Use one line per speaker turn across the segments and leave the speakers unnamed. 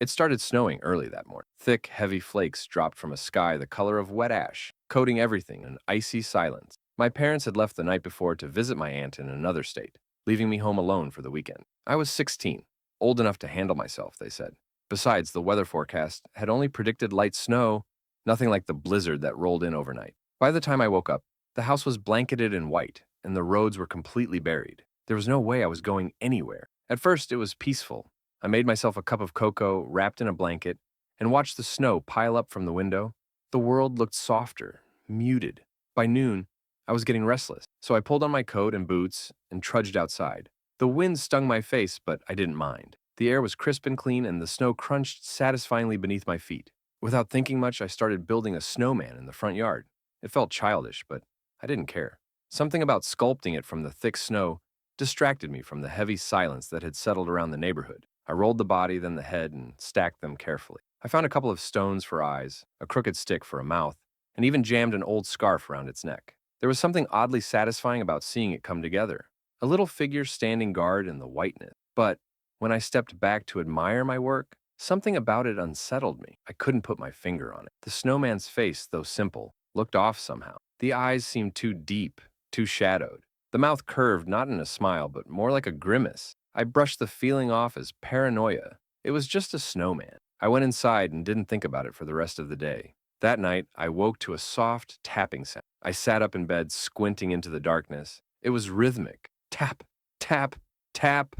It started snowing early that morning. Thick, heavy flakes dropped from a sky the color of wet ash, coating everything in icy silence. My parents had left the night before to visit my aunt in another state, leaving me home alone for the weekend. I was 16, old enough to handle myself, they said. Besides, the weather forecast had only predicted light snow, nothing like the blizzard that rolled in overnight. By the time I woke up, the house was blanketed in white, and the roads were completely buried. There was no way I was going anywhere. At first, it was peaceful. I made myself a cup of cocoa wrapped in a blanket and watched the snow pile up from the window. The world looked softer, muted. By noon, I was getting restless, so I pulled on my coat and boots and trudged outside. The wind stung my face, but I didn't mind. The air was crisp and clean, and the snow crunched satisfyingly beneath my feet. Without thinking much, I started building a snowman in the front yard. It felt childish, but I didn't care. Something about sculpting it from the thick snow distracted me from the heavy silence that had settled around the neighborhood. I rolled the body, then the head, and stacked them carefully. I found a couple of stones for eyes, a crooked stick for a mouth, and even jammed an old scarf around its neck. There was something oddly satisfying about seeing it come together, a little figure standing guard in the whiteness. But when I stepped back to admire my work, something about it unsettled me. I couldn't put my finger on it. The snowman's face, though simple, looked off somehow. The eyes seemed too deep, too shadowed. The mouth curved not in a smile, but more like a grimace. I brushed the feeling off as paranoia. It was just a snowman. I went inside and didn't think about it for the rest of the day. That night, I woke to a soft tapping sound. I sat up in bed, squinting into the darkness. It was rhythmic. Tap, tap, tap,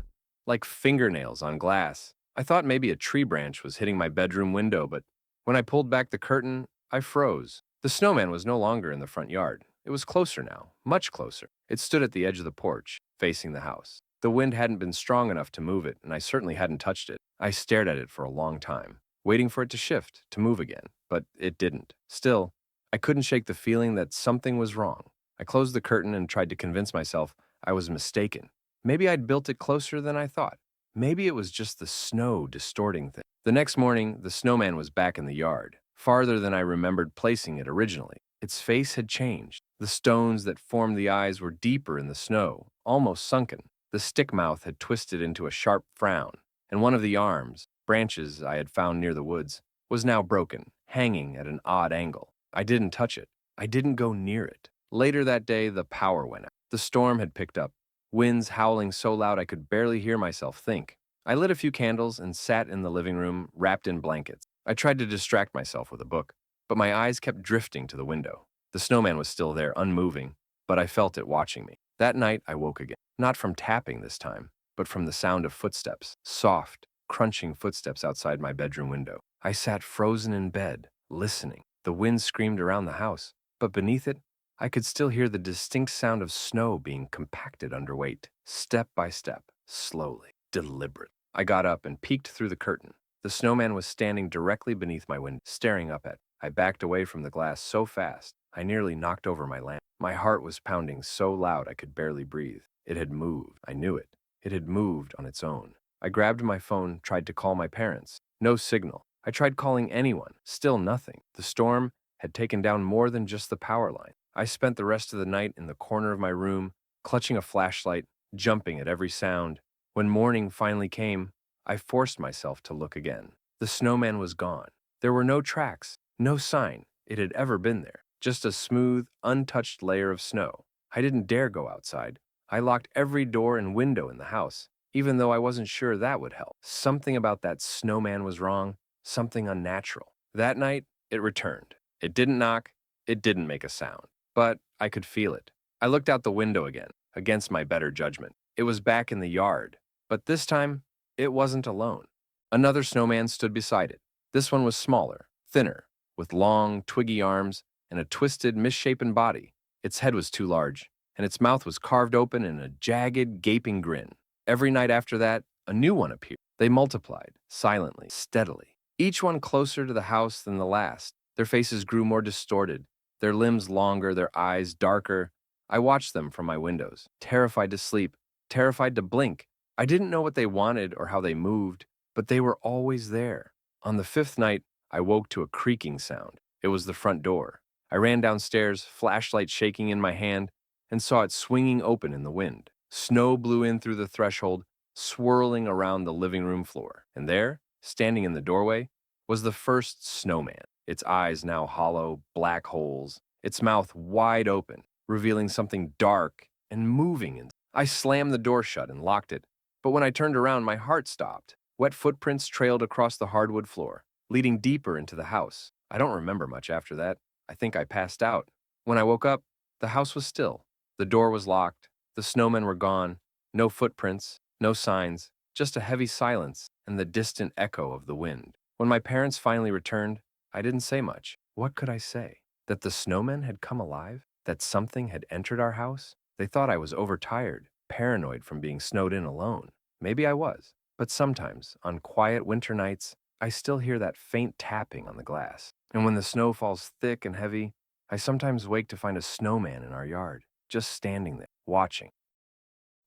like fingernails on glass. I thought maybe a tree branch was hitting my bedroom window, but when I pulled back the curtain, I froze. The snowman was no longer in the front yard. It was closer now, much closer. It stood at the edge of the porch, facing the house. The wind hadn't been strong enough to move it, and I certainly hadn't touched it. I stared at it for a long time, waiting for it to shift, to move again, but it didn't. Still, I couldn't shake the feeling that something was wrong. I closed the curtain and tried to convince myself I was mistaken. Maybe I'd built it closer than I thought. Maybe it was just the snow distorting things. The next morning, the snowman was back in the yard, farther than I remembered placing it originally. Its face had changed. The stones that formed the eyes were deeper in the snow, almost sunken. The stick mouth had twisted into a sharp frown, and one of the arms, branches I had found near the woods, was now broken, hanging at an odd angle. I didn't touch it. I didn't go near it. Later that day, the power went out. The storm had picked up, winds howling so loud I could barely hear myself think. I lit a few candles and sat in the living room, wrapped in blankets. I tried to distract myself with a book, but my eyes kept drifting to the window. The snowman was still there, unmoving, but I felt it watching me. That night, I woke again. Not from tapping this time, but from the sound of footsteps, soft, crunching footsteps outside my bedroom window. I sat frozen in bed, listening. The wind screamed around the house, but beneath it, I could still hear the distinct sound of snow being compacted under weight, step by step, slowly, deliberately. I got up and peeked through the curtain. The snowman was standing directly beneath my window, staring up at me. I backed away from the glass so fast, I nearly knocked over my lamp. My heart was pounding so loud I could barely breathe. It had moved. I knew it. It had moved on its own. I grabbed my phone, tried to call my parents. No signal. I tried calling anyone. Still nothing. The storm had taken down more than just the power line. I spent the rest of the night in the corner of my room, clutching a flashlight, jumping at every sound. When morning finally came, I forced myself to look again. The snowman was gone. There were no tracks, no sign it had ever been there. Just a smooth, untouched layer of snow. I didn't dare go outside. I locked every door and window in the house, even though I wasn't sure that would help. Something about that snowman was wrong, something unnatural. That night, it returned. It didn't knock, it didn't make a sound, but I could feel it. I looked out the window again, against my better judgment. It was back in the yard, but this time, it wasn't alone. Another snowman stood beside it. This one was smaller, thinner, with long, twiggy arms and a twisted, misshapen body. Its head was too large, and its mouth was carved open in a jagged, gaping grin. Every night after that, a new one appeared. They multiplied, silently, steadily, each one closer to the house than the last. Their faces grew more distorted, their limbs longer, their eyes darker. I watched them from my windows, terrified to sleep, terrified to blink. I didn't know what they wanted or how they moved, but they were always there. On the fifth night, I woke to a creaking sound. It was the front door. I ran downstairs, flashlight shaking in my hand, and saw it swinging open in the wind. Snow blew in through the threshold, swirling around the living room floor. And there, standing in the doorway, was the first snowman, its eyes now hollow, black holes, its mouth wide open, revealing something dark and moving. I slammed the door shut and locked it, but when I turned around, my heart stopped. Wet footprints trailed across the hardwood floor, leading deeper into the house. I don't remember much after that. I think I passed out. When I woke up, the house was still. The door was locked. The snowmen were gone. No footprints, no signs, just a heavy silence and the distant echo of the wind. When my parents finally returned, I didn't say much. What could I say? That the snowmen had come alive? That something had entered our house? They thought I was overtired, paranoid from being snowed in alone. Maybe I was. But sometimes, on quiet winter nights, I still hear that faint tapping on the glass. And when the snow falls thick and heavy, I sometimes wake to find a snowman in our yard, just standing there, watching.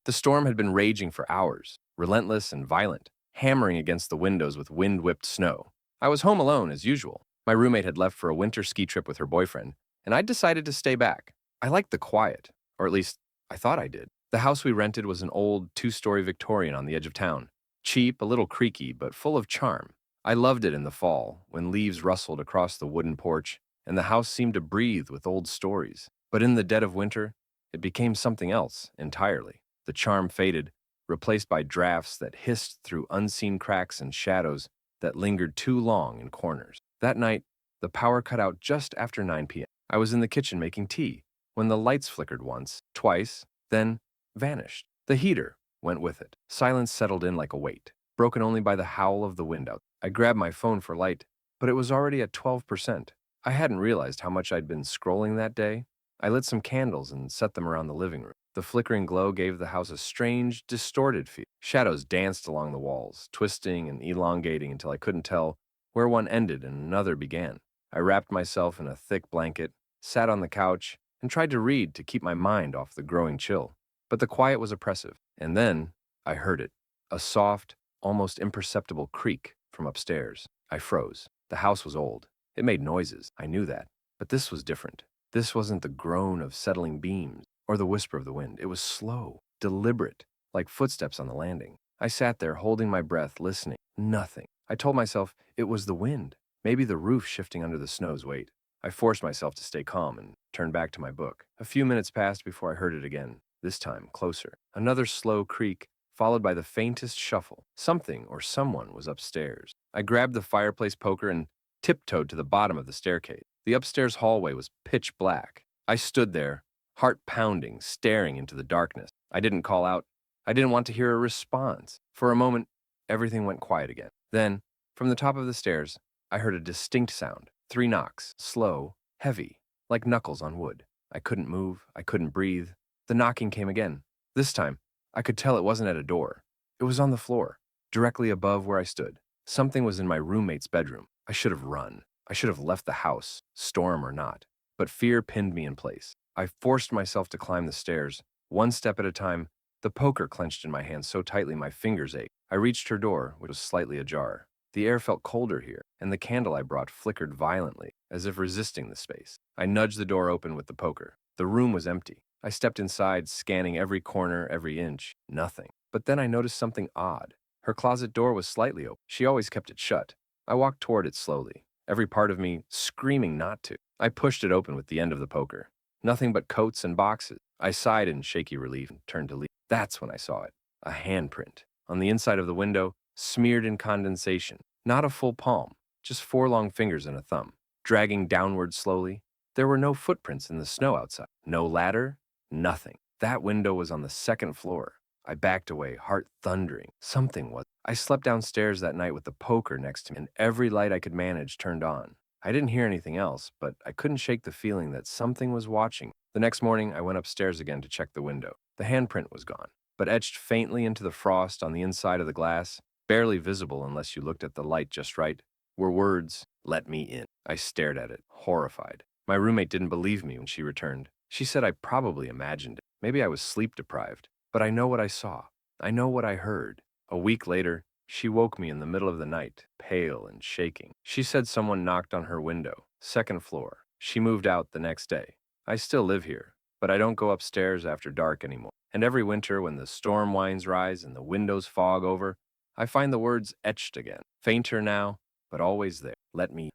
The storm had been raging for hours, relentless and violent, hammering against the windows with wind-whipped snow. I was home alone, as usual. My roommate had left for a winter ski trip with her boyfriend, and I decided to stay back. I liked the quiet, or at least I thought I did. The house we rented was an old, two-story Victorian on the edge of town. Cheap, a little creaky, but full of charm. I loved it in the fall, when leaves rustled across the wooden porch, and the house seemed to breathe with old stories. But in the dead of winter, it became something else entirely. The charm faded, replaced by drafts that hissed through unseen cracks and shadows that lingered too long in corners. That night, the power cut out just after 9 p.m. I was in the kitchen making tea when the lights flickered once, twice, then vanished. The heater went with it. Silence settled in like a weight, broken only by the howl of the wind out. I grabbed my phone for light, but it was already at 12%. I hadn't realized how much I'd been scrolling that day. I lit some candles and set them around the living room. The flickering glow gave the house a strange, distorted feel. Shadows danced along the walls, twisting and elongating until I couldn't tell where one ended and another began. I wrapped myself in a thick blanket, sat on the couch, and tried to read to keep my mind off the growing chill. But the quiet was oppressive. And then I heard it, a soft, almost imperceptible creak from upstairs. I froze. The house was old. It made noises. I knew that. But this was different. This wasn't the groan of settling beams or the whisper of the wind. It was slow, deliberate, like footsteps on the landing. I sat there holding my breath, listening. Nothing. I told myself it was the wind, maybe the roof shifting under the snow's weight. I forced myself to stay calm and turned back to my book. A few minutes passed before I heard it again, this time closer. Another slow creak, followed by the faintest shuffle. Something or someone was upstairs. I grabbed the fireplace poker and tiptoed to the bottom of the staircase. The upstairs hallway was pitch black. I stood there, heart pounding, staring into the darkness. I didn't call out. I didn't want to hear a response. For a moment, everything went quiet again. Then, from the top of the stairs, I heard a distinct sound. 3 knocks, slow, heavy, like knuckles on wood. I couldn't move. I couldn't breathe. The knocking came again. This time, I could tell it wasn't at a door. It was on the floor, directly above where I stood. Something was in my roommate's bedroom. I should have run. I should have left the house, storm or not. But fear pinned me in place. I forced myself to climb the stairs, one step at a time, the poker clenched in my hand so tightly my fingers ached. I reached her door, which was slightly ajar. The air felt colder here, and the candle I brought flickered violently, as if resisting the space. I nudged the door open with the poker. The room was empty. I stepped inside, scanning every corner, every inch. Nothing. But then I noticed something odd. Her closet door was slightly open. She always kept it shut. I walked toward it slowly, every part of me screaming not to. I pushed it open with the end of the poker. Nothing but coats and boxes. I sighed in shaky relief and turned to leave. That's when I saw it. A handprint. On the inside of the window, smeared in condensation. Not a full palm, just 4 long fingers and a thumb. Dragging downward slowly. There were no footprints in the snow outside. No ladder. Nothing. That window was on the 2nd floor. I backed away, heart thundering. Something was. I slept downstairs that night with the poker next to me, and every light I could manage turned on. I didn't hear anything else, but I couldn't shake the feeling that something was watching. The next morning, I went upstairs again to check the window. The handprint was gone, but etched faintly into the frost on the inside of the glass, barely visible unless you looked at the light just right, were words, "Let me in." I stared at it, horrified. My roommate didn't believe me when she returned. She said I probably imagined it. Maybe I was sleep deprived. But I know what I saw. I know what I heard. A week later, she woke me in the middle of the night, pale and shaking. She said someone knocked on her window, 2nd floor. She moved out the next day. I still live here, but I don't go upstairs after dark anymore. And every winter when the storm winds rise and the windows fog over, I find the words etched again, fainter now, but always there. Let me.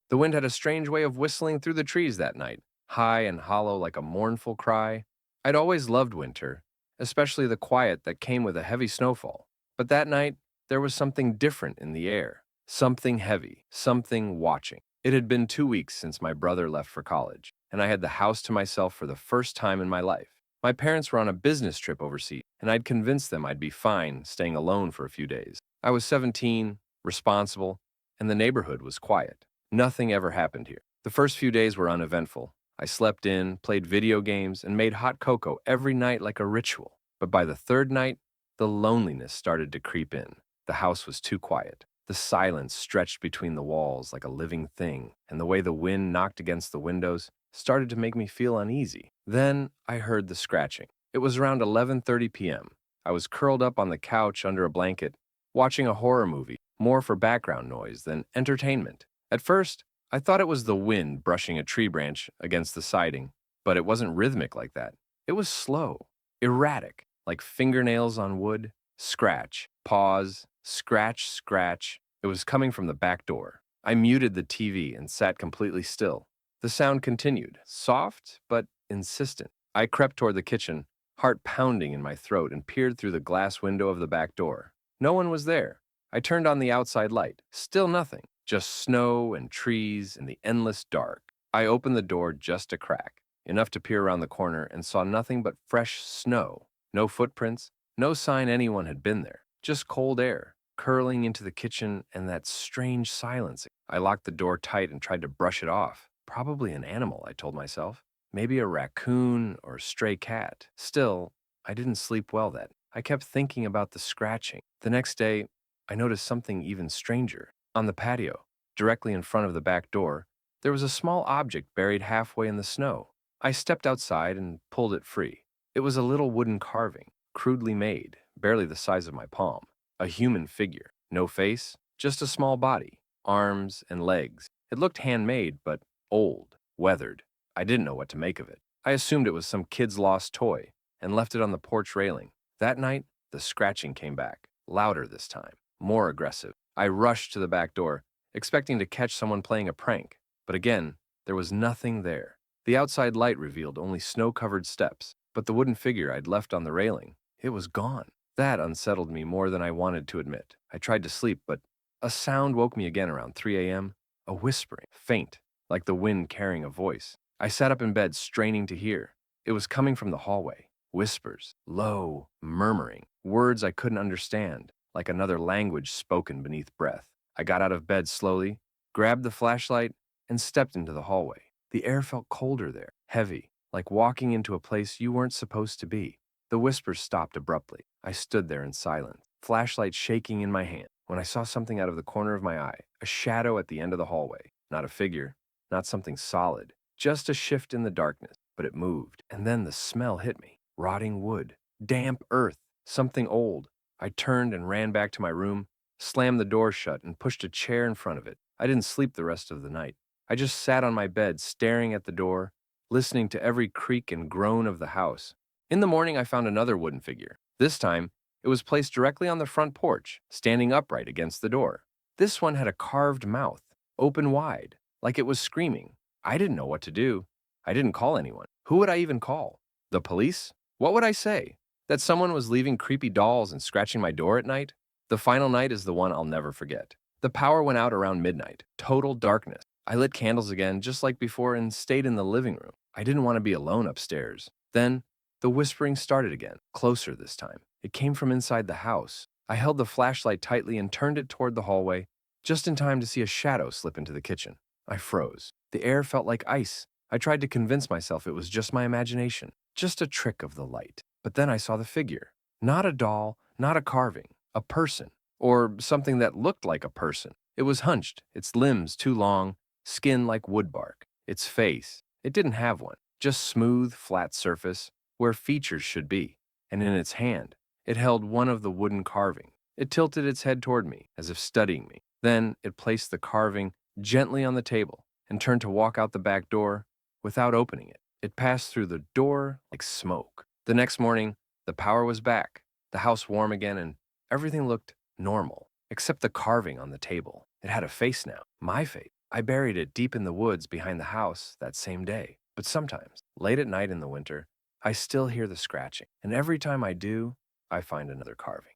The wind had a strange way of whistling through the trees that night, high and hollow like a mournful cry. I'd always loved winter, especially the quiet that came with a heavy snowfall. But that night, there was something different in the air, something heavy, something watching. It had been 2 weeks since my brother left for college, and I had the house to myself for the first time in my life. My parents were on a business trip overseas, and I'd convinced them I'd be fine staying alone for a few days. I was 17, responsible, and the neighborhood was quiet. Nothing ever happened here. The first few days were uneventful. I slept in, played video games, and made hot cocoa every night like a ritual. But by the third night, the loneliness started to creep in. The house was too quiet. The silence stretched between the walls like a living thing, and the way the wind knocked against the windows started to make me feel uneasy. Then I heard the scratching. It was around 11:30 p.m. I was curled up on the couch under a blanket, watching a horror movie, more for background noise than entertainment. At first, I thought it was the wind brushing a tree branch against the siding, but it wasn't rhythmic like that. It was slow, erratic, like fingernails on wood. Scratch, pause, scratch, scratch. It was coming from the back door. I muted the TV and sat completely still. The sound continued, soft but insistent. I crept toward the kitchen, heart pounding in my throat, and peered through the glass window of the back door. No one was there. I turned on the outside light. Still nothing. Just snow and trees and the endless dark. I opened the door just a crack, enough to peer around the corner, and saw nothing but fresh snow. No footprints, no sign anyone had been there. Just cold air, curling into the kitchen and that strange silence. I locked the door tight and tried to brush it off. Probably an animal, I told myself. Maybe a raccoon or a stray cat. Still, I didn't sleep well that. I kept thinking about the scratching. The next day, I noticed something even stranger. On the patio, directly in front of the back door, there was a small object buried halfway in the snow. I stepped outside and pulled it free. It was a little wooden carving, crudely made, barely the size of my palm. A human figure. No face, just a small body, arms and legs. It looked handmade, but old, weathered. I didn't know what to make of it. I assumed it was some kid's lost toy and left it on the porch railing. That night, the scratching came back, louder this time, more aggressive. I rushed to the back door, expecting to catch someone playing a prank, but again, there was nothing there. The outside light revealed only snow-covered steps, but the wooden figure I'd left on the railing, it was gone. That unsettled me more than I wanted to admit. I tried to sleep, but a sound woke me again around 3 a.m., a whispering, faint, like the wind carrying a voice. I sat up in bed, straining to hear. It was coming from the hallway. Whispers, low, murmuring, words I couldn't understand, like another language spoken beneath breath. I got out of bed slowly, grabbed the flashlight, and stepped into the hallway. The air felt colder there, heavy, like walking into a place you weren't supposed to be. The whispers stopped abruptly. I stood there in silence, flashlight shaking in my hand, when I saw something out of the corner of my eye, a shadow at the end of the hallway. Not a figure, not something solid, just a shift in the darkness, but it moved. And then the smell hit me. Rotting wood, damp earth, something old. I turned and ran back to my room, slammed the door shut, and pushed a chair in front of it. I didn't sleep the rest of the night. I just sat on my bed, staring at the door, listening to every creak and groan of the house. In the morning, I found another wooden figure. This time, it was placed directly on the front porch, standing upright against the door. This one had a carved mouth, open wide, like it was screaming. I didn't know what to do. I didn't call anyone. Who would I even call? The police? What would I say? That someone was leaving creepy dolls and scratching my door at night? The final night is the one I'll never forget. The power went out around midnight. Total darkness. I lit candles again, just like before, and stayed in the living room. I didn't want to be alone upstairs. Then, the whispering started again, closer this time. It came from inside the house. I held the flashlight tightly and turned it toward the hallway, just in time to see a shadow slip into the kitchen. I froze. The air felt like ice. I tried to convince myself it was just my imagination, just a trick of the light. But then I saw the figure. Not a doll, not a carving, a person, or something that looked like a person. It was hunched, its limbs too long, skin like wood bark. Its face, it didn't have one, just smooth, flat surface, where features should be. And in its hand, it held one of the wooden carving. It tilted its head toward me, as if studying me. Then it placed the carving gently on the table and turned to walk out the back door without opening it. It passed through the door like smoke. The next morning, the power was back, the house warm again, and everything looked normal, except the carving on the table. It had a face now, my face. I buried it deep in the woods behind the house that same day. But sometimes, late at night in the winter, I still hear the scratching, and every time I do, I find another carving.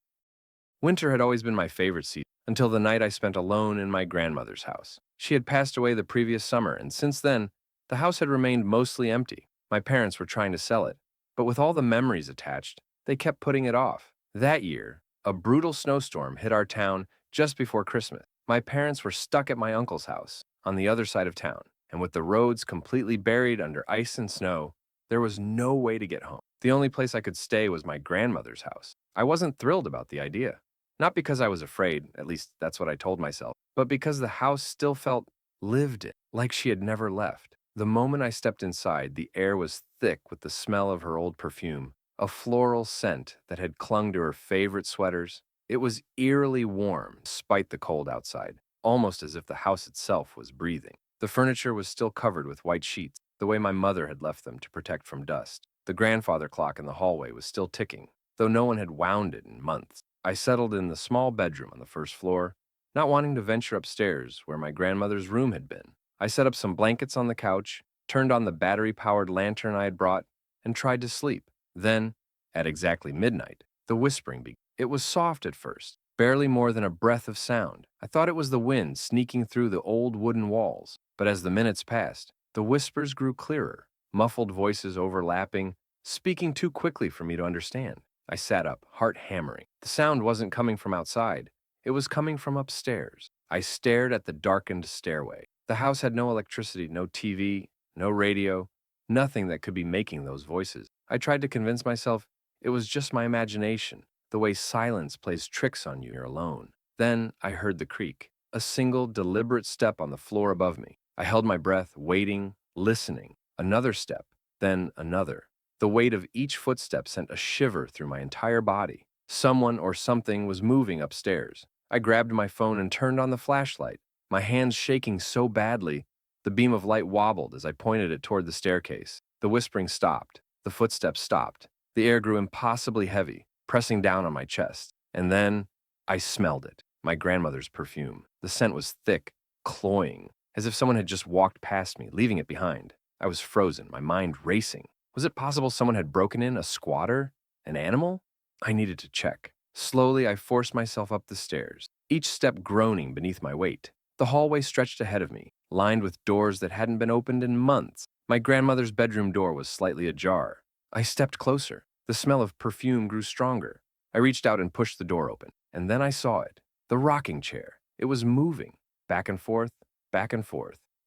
Winter had always been my favorite season until the night I spent alone in my grandmother's house. She had passed away the previous summer, and since then, the house had remained mostly empty. My parents were trying to sell it, but with all the memories attached, they kept putting it off. That year, a brutal snowstorm hit our town just before Christmas. My parents were stuck at my uncle's house on the other side of town, and with the roads completely buried under ice and snow, there was no way to get home. The only place I could stay was my grandmother's house. I wasn't thrilled about the idea. Not because I was afraid, at least that's what I told myself, but because the house still felt lived in, like she had never left. The moment I stepped inside, the air was thick with the smell of her old perfume, a floral scent that had clung to her favorite sweaters. It was eerily warm, despite the cold outside, almost as if the house itself was breathing. The furniture was still covered with white sheets, the way my mother had left them to protect from dust. The grandfather clock in the hallway was still ticking, though no one had wound it in months. I settled in the small bedroom on the first floor, not wanting to venture upstairs where my grandmother's room had been. I set up some blankets on the couch, turned on the battery-powered lantern I had brought, and tried to sleep. Then, at exactly midnight, the whispering began. It was soft at first, barely more than a breath of sound. I thought it was the wind sneaking through the old wooden walls, but as the minutes passed, the whispers grew clearer, muffled voices overlapping, speaking too quickly for me to understand. I sat up, heart hammering. The sound wasn't coming from outside. It was coming from upstairs. I stared at the darkened stairway. The house had no electricity, no TV, no radio, nothing that could be making those voices. I tried to convince myself it was just my imagination, the way silence plays tricks on you when you're alone. Then I heard the creak, a single deliberate step on the floor above me. I held my breath, waiting, listening. Another step, then another. The weight of each footstep sent a shiver through my entire body. Someone or something was moving upstairs. I grabbed my phone and turned on the flashlight, my hands shaking so badly, the beam of light wobbled as I pointed it toward the staircase. The whispering stopped. The footsteps stopped. The air grew impossibly heavy, pressing down on my chest. And then I smelled it, my grandmother's perfume. The scent was thick, cloying, as if someone had just walked past me, leaving it behind. I was frozen, my mind racing. Was it possible someone had broken in, a squatter? An animal? I needed to check. Slowly, I forced myself up the stairs, each step groaning beneath my weight. The hallway stretched ahead of me, lined with doors that hadn't been opened in months. My grandmother's bedroom door was slightly ajar. I stepped closer. The smell of perfume grew stronger. I reached out and pushed the door open, and then I saw it. The rocking chair. It was moving, back and forth,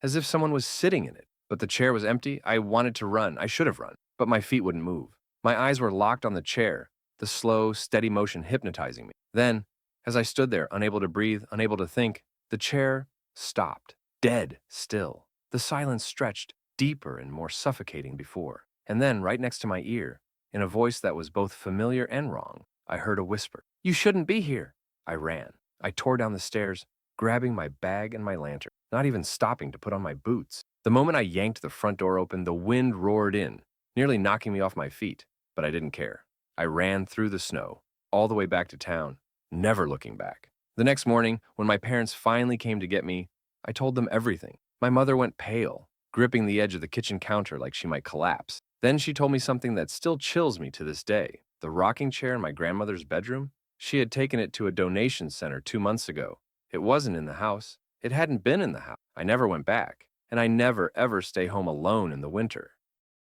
as if someone was sitting in it. But the chair was empty. I wanted to run. I should have run, but my feet wouldn't move. My eyes were locked on the chair, the slow, steady motion hypnotizing me. Then, as I stood there, unable to breathe, unable to think, the chair stopped, dead still. The silence stretched deeper and more suffocating before. And then, right next to my ear, in a voice that was both familiar and wrong, I heard a whisper. "You shouldn't be here." I ran. I tore down the stairs, grabbing my bag and my lantern, not even stopping to put on my boots. The moment I yanked the front door open, the wind roared in, nearly knocking me off my feet, but I didn't care. I ran through the snow, all the way back to town, never looking back. The next morning, when my parents finally came to get me, I told them everything. My mother went pale, gripping the edge of the kitchen counter like she might collapse. Then she told me something that still chills me to this day. The rocking chair in my grandmother's bedroom? She had taken it to a donation center 2 months ago. It wasn't in the house. It hadn't been in the house. I never went back. And I never, ever stay home alone in the winter.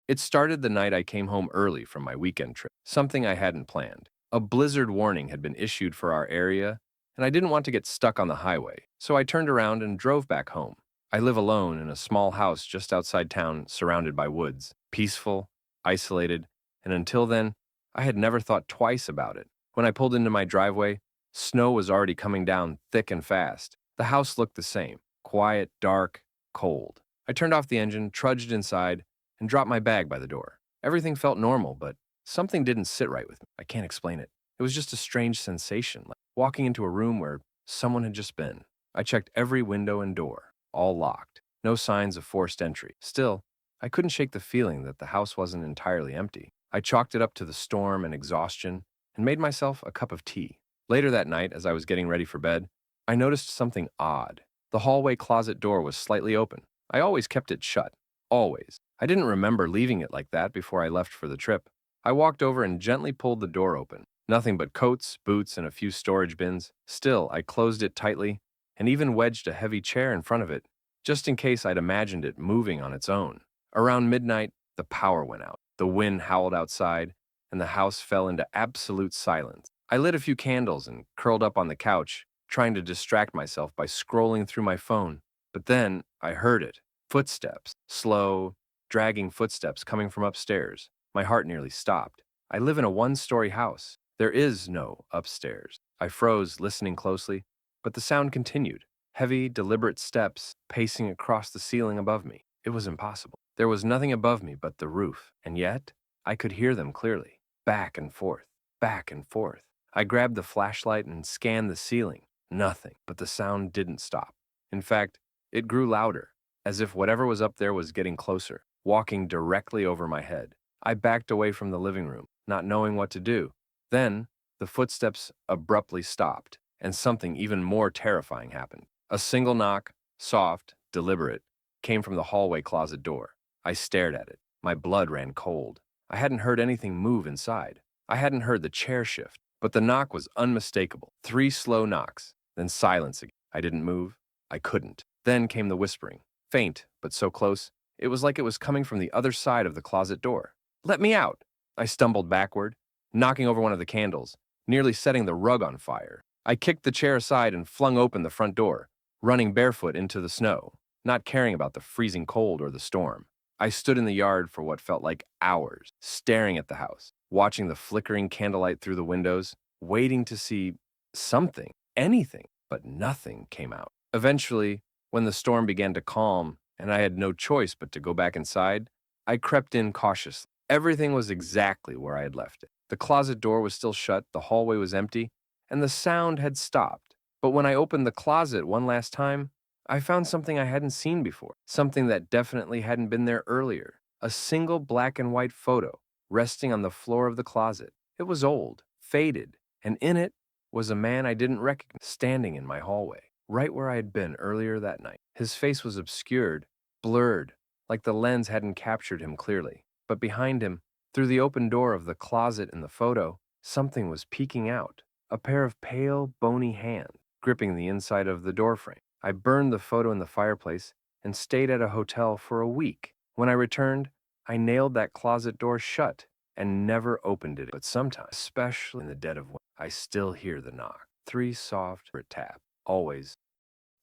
It started the night I came home early from my weekend trip, something I hadn't planned. A blizzard warning had been issued for our area, and I didn't want to get stuck on the highway, so I turned around and drove back home. I live alone in a small house just outside town surrounded by woods, peaceful, isolated, and until then, I had never thought twice about it. When I pulled into my driveway, snow was already coming down thick and fast. The house looked the same, quiet, dark, cold. I turned off the engine, trudged inside, and dropped my bag by the door. Everything felt normal, but something didn't sit right with me. I can't explain it. It was just a strange sensation, like walking into a room where someone had just been. I checked every window and door, all locked. No signs of forced entry. Still, I couldn't shake the feeling that the house wasn't entirely empty. I chalked it up to the storm and exhaustion and made myself a cup of tea. Later that night, as I was getting ready for bed, I noticed something odd. The hallway closet door was slightly open. I always kept it shut. Always. I didn't remember leaving it like that before I left for the trip. I walked over and gently pulled the door open. Nothing but coats, boots, and a few storage bins. Still, I closed it tightly and even wedged a heavy chair in front of it, just in case I'd imagined it moving on its own. Around midnight, the power went out. The wind howled outside, and the house fell into absolute silence. I lit a few candles and curled up on the couch, trying to distract myself by scrolling through my phone. But then I heard it. Footsteps. Slow, dragging footsteps coming from upstairs. My heart nearly stopped. I live in a one-story house. There is no upstairs. I froze, listening closely, but the sound continued. Heavy, deliberate steps pacing across the ceiling above me. It was impossible. There was nothing above me but the roof, and yet I could hear them clearly. Back and forth, back and forth. I grabbed the flashlight and scanned the ceiling. Nothing, but the sound didn't stop. In fact, it grew louder, as if whatever was up there was getting closer, walking directly over my head. I backed away from the living room, not knowing what to do. Then, the footsteps abruptly stopped, and something even more terrifying happened. A single knock, soft, deliberate, came from the hallway closet door. I stared at it. My blood ran cold. I hadn't heard anything move inside. I hadn't heard the chair shift, but the knock was unmistakable. 3 slow knocks, then silence again. I didn't move. I couldn't. Then came the whispering. Faint, but so close, it was like it was coming from the other side of the closet door. "Let me out!" I stumbled backward, knocking over one of the candles, nearly setting the rug on fire. I kicked the chair aside and flung open the front door, running barefoot into the snow, not caring about the freezing cold or the storm. I stood in the yard for what felt like hours, staring at the house, watching the flickering candlelight through the windows, waiting to see something, anything, but nothing came out. Eventually, when the storm began to calm and I had no choice but to go back inside, I crept in cautiously. Everything was exactly where I had left it. The closet door was still shut, the hallway was empty, and the sound had stopped. But when I opened the closet one last time, I found something I hadn't seen before, something that definitely hadn't been there earlier. A single black and white photo resting on the floor of the closet. It was old, faded, and in it was a man I didn't recognize standing in my hallway, right where I had been earlier that night. His face was obscured, blurred, like the lens hadn't captured him clearly. But behind him, through the open door of the closet in the photo, something was peeking out. A pair of pale, bony hands gripping the inside of the doorframe. I burned the photo in the fireplace and stayed at a hotel for a week. When I returned, I nailed that closet door shut and never opened it. But sometimes, especially in the dead of winter, I still hear the knock. 3 soft tap. Always.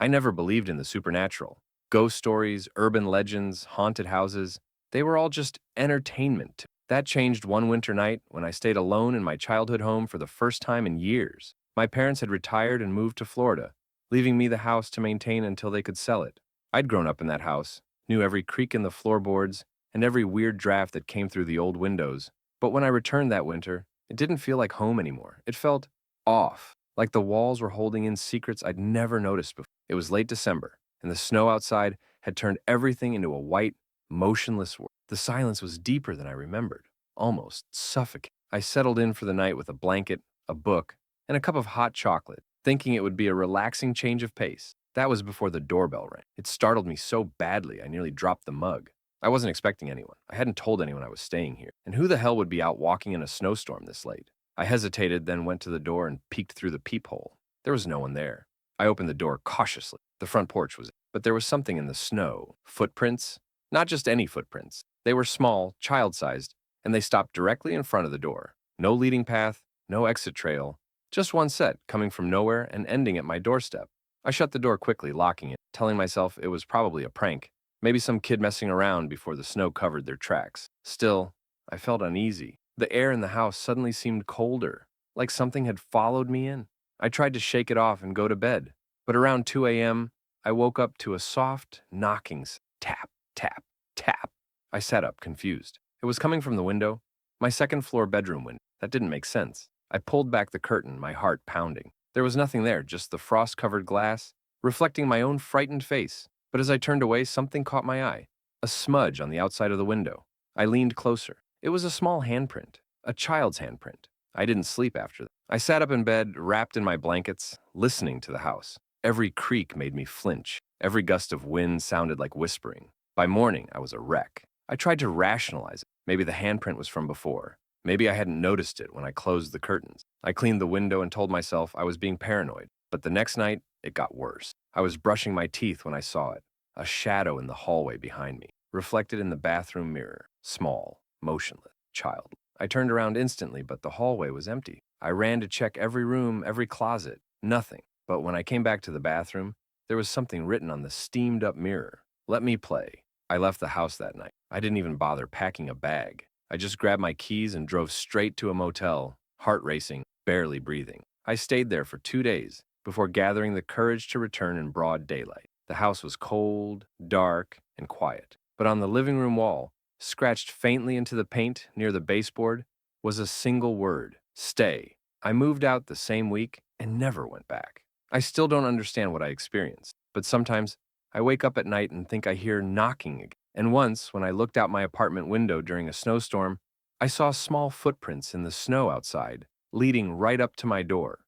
I never believed in the supernatural. Ghost stories, urban legends, haunted houses, they were all just entertainment to me. That changed one winter night when I stayed alone in my childhood home for the first time in years. My parents had retired and moved to Florida, leaving me the house to maintain until they could sell it. I'd grown up in that house, knew every creak in the floorboards and every weird draft that came through the old windows. But when I returned that winter, it didn't feel like home anymore. It felt off, like the walls were holding in secrets I'd never noticed before. It was late December, and the snow outside had turned everything into a white, motionless world. The silence was deeper than I remembered, almost suffocating. I settled in for the night with a blanket, a book, and a cup of hot chocolate, thinking it would be a relaxing change of pace. That was before the doorbell rang. It startled me so badly I nearly dropped the mug. I wasn't expecting anyone. I hadn't told anyone I was staying here. And who the hell would be out walking in a snowstorm this late? I hesitated, then went to the door and peeked through the peephole. There was no one there. I opened the door cautiously. The front porch was, but there was something in the snow. Footprints? Not just any footprints. They were small, child-sized, and they stopped directly in front of the door. No leading path, no exit trail, just one set coming from nowhere and ending at my doorstep. I shut the door quickly, locking it, telling myself it was probably a prank. Maybe some kid messing around before the snow covered their tracks. Still, I felt uneasy. The air in the house suddenly seemed colder, like something had followed me in. I tried to shake it off and go to bed, but around 2 a.m., I woke up to a soft knocking sound. Tap, tap, tap. I sat up, confused. It was coming from the window, my second-floor bedroom window. That didn't make sense. I pulled back the curtain, my heart pounding. There was nothing there, just the frost-covered glass, reflecting my own frightened face. But as I turned away, something caught my eye. A smudge on the outside of the window. I leaned closer. It was a small handprint, a child's handprint. I didn't sleep after that. I sat up in bed, wrapped in my blankets, listening to the house. Every creak made me flinch. Every gust of wind sounded like whispering. By morning, I was a wreck. I tried to rationalize it. Maybe the handprint was from before. Maybe I hadn't noticed it when I closed the curtains. I cleaned the window and told myself I was being paranoid. But the next night, it got worse. I was brushing my teeth when I saw it. A shadow in the hallway behind me, reflected in the bathroom mirror. Small, motionless, childlike. I turned around instantly, but the hallway was empty. I ran to check every room, every closet. Nothing. But when I came back to the bathroom, there was something written on the steamed-up mirror. Let me play. I left the house that night. I didn't even bother packing a bag. I just grabbed my keys and drove straight to a motel, heart racing, barely breathing. I stayed there for 2 days before gathering the courage to return in broad daylight. The house was cold, dark, and quiet. But on the living room wall, scratched faintly into the paint near the baseboard, was a single word: stay. I moved out the same week and never went back. I still don't understand what I experienced, but sometimes I wake up at night and think I hear knocking again. And once, when I looked out my apartment window during a snowstorm, I saw small footprints in the snow outside, leading right up to my door.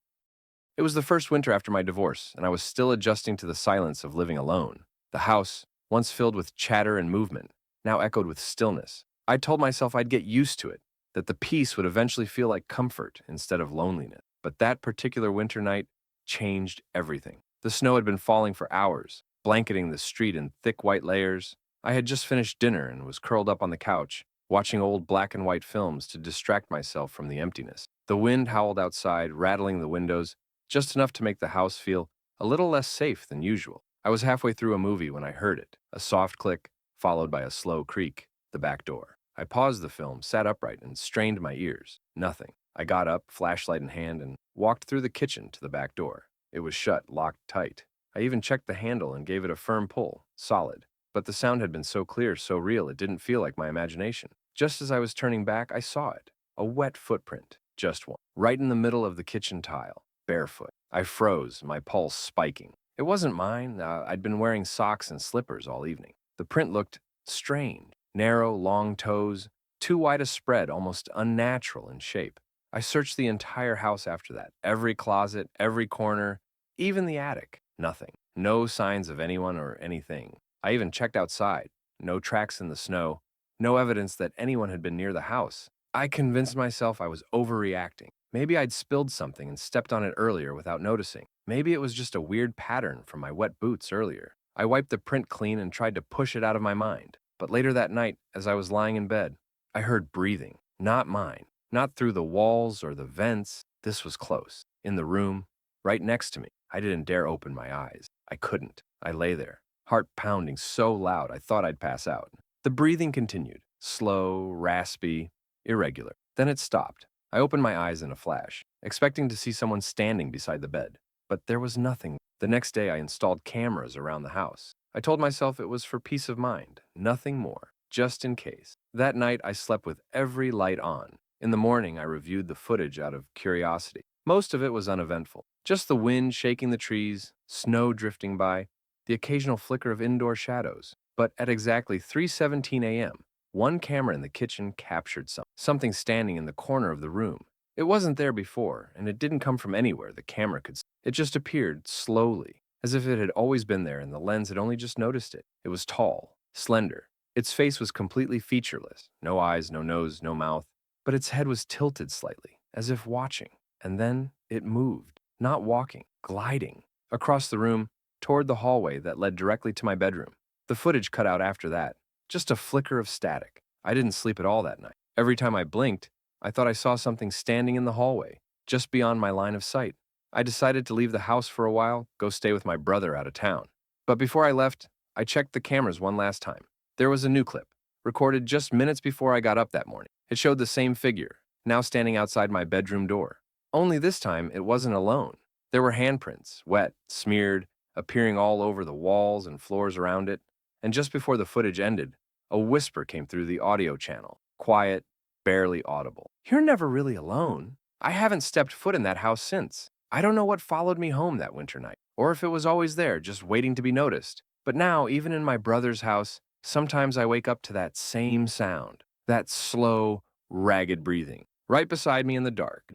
It was the first winter after my divorce, and I was still adjusting to the silence of living alone. The house, once filled with chatter and movement, now echoed with stillness. I told myself I'd get used to it, that the peace would eventually feel like comfort instead of loneliness. But that particular winter night changed everything. The snow had been falling for hours, blanketing the street in thick white layers. I had just finished dinner and was curled up on the couch, watching old black and white films to distract myself from the emptiness. The wind howled outside, rattling the windows, just enough to make the house feel a little less safe than usual. I was halfway through a movie when I heard it, a soft click, followed by a slow creak, the back door. I paused the film, sat upright, and strained my ears. Nothing. I got up, flashlight in hand, and walked through the kitchen to the back door. It was shut, locked tight. I even checked the handle and gave it a firm pull, solid. But the sound had been so clear, so real, it didn't feel like my imagination. Just as I was turning back, I saw it. A wet footprint, just one, right in the middle of the kitchen tile, barefoot. I froze, my pulse spiking. It wasn't mine. I'd been wearing socks and slippers all evening. The print looked strange, narrow, long toes, too wide a spread, almost unnatural in shape. I searched the entire house after that, every closet, every corner, even the attic. Nothing. No signs of anyone or anything. I even checked outside. No tracks in the snow. No evidence that anyone had been near the house. I convinced myself I was overreacting. Maybe I'd spilled something and stepped on it earlier without noticing. Maybe it was just a weird pattern from my wet boots earlier. I wiped the print clean and tried to push it out of my mind. But later that night, as I was lying in bed, I heard breathing. Not mine. Not through the walls or the vents. This was close. In the room, right next to me. I didn't dare open my eyes. I couldn't. I lay there, heart pounding so loud I thought I'd pass out. The breathing continued, slow, raspy, irregular. Then it stopped. I opened my eyes in a flash, expecting to see someone standing beside the bed. But there was nothing. The next day, I installed cameras around the house. I told myself it was for peace of mind, nothing more, just in case. That night, I slept with every light on. In the morning, I reviewed the footage out of curiosity. Most of it was uneventful. Just the wind shaking the trees, snow drifting by, the occasional flicker of indoor shadows. But at exactly 3:17 a.m., one camera in the kitchen captured something standing in the corner of the room. It wasn't there before, and it didn't come from anywhere the camera could see. It just appeared slowly, as if it had always been there and the lens had only just noticed it. It was tall, slender. Its face was completely featureless. No eyes, no nose, no mouth. But its head was tilted slightly, as if watching. And then it moved, not walking, gliding, across the room, toward the hallway that led directly to my bedroom. The footage cut out after that, just a flicker of static. I didn't sleep at all that night. Every time I blinked, I thought I saw something standing in the hallway, just beyond my line of sight. I decided to leave the house for a while, go stay with my brother out of town. But before I left, I checked the cameras one last time. There was a new clip, recorded just minutes before I got up that morning. It showed the same figure, now standing outside my bedroom door. Only this time, it wasn't alone. There were handprints, wet, smeared, appearing all over the walls and floors around it. And just before the footage ended, a whisper came through the audio channel, quiet, barely audible. "You're never really alone. I haven't stepped foot in that house since. I don't know what followed me home that winter night, or if it was always there, just waiting to be noticed. But now, even in my brother's house, sometimes I wake up to that same sound, that slow, ragged breathing, right beside me in the dark.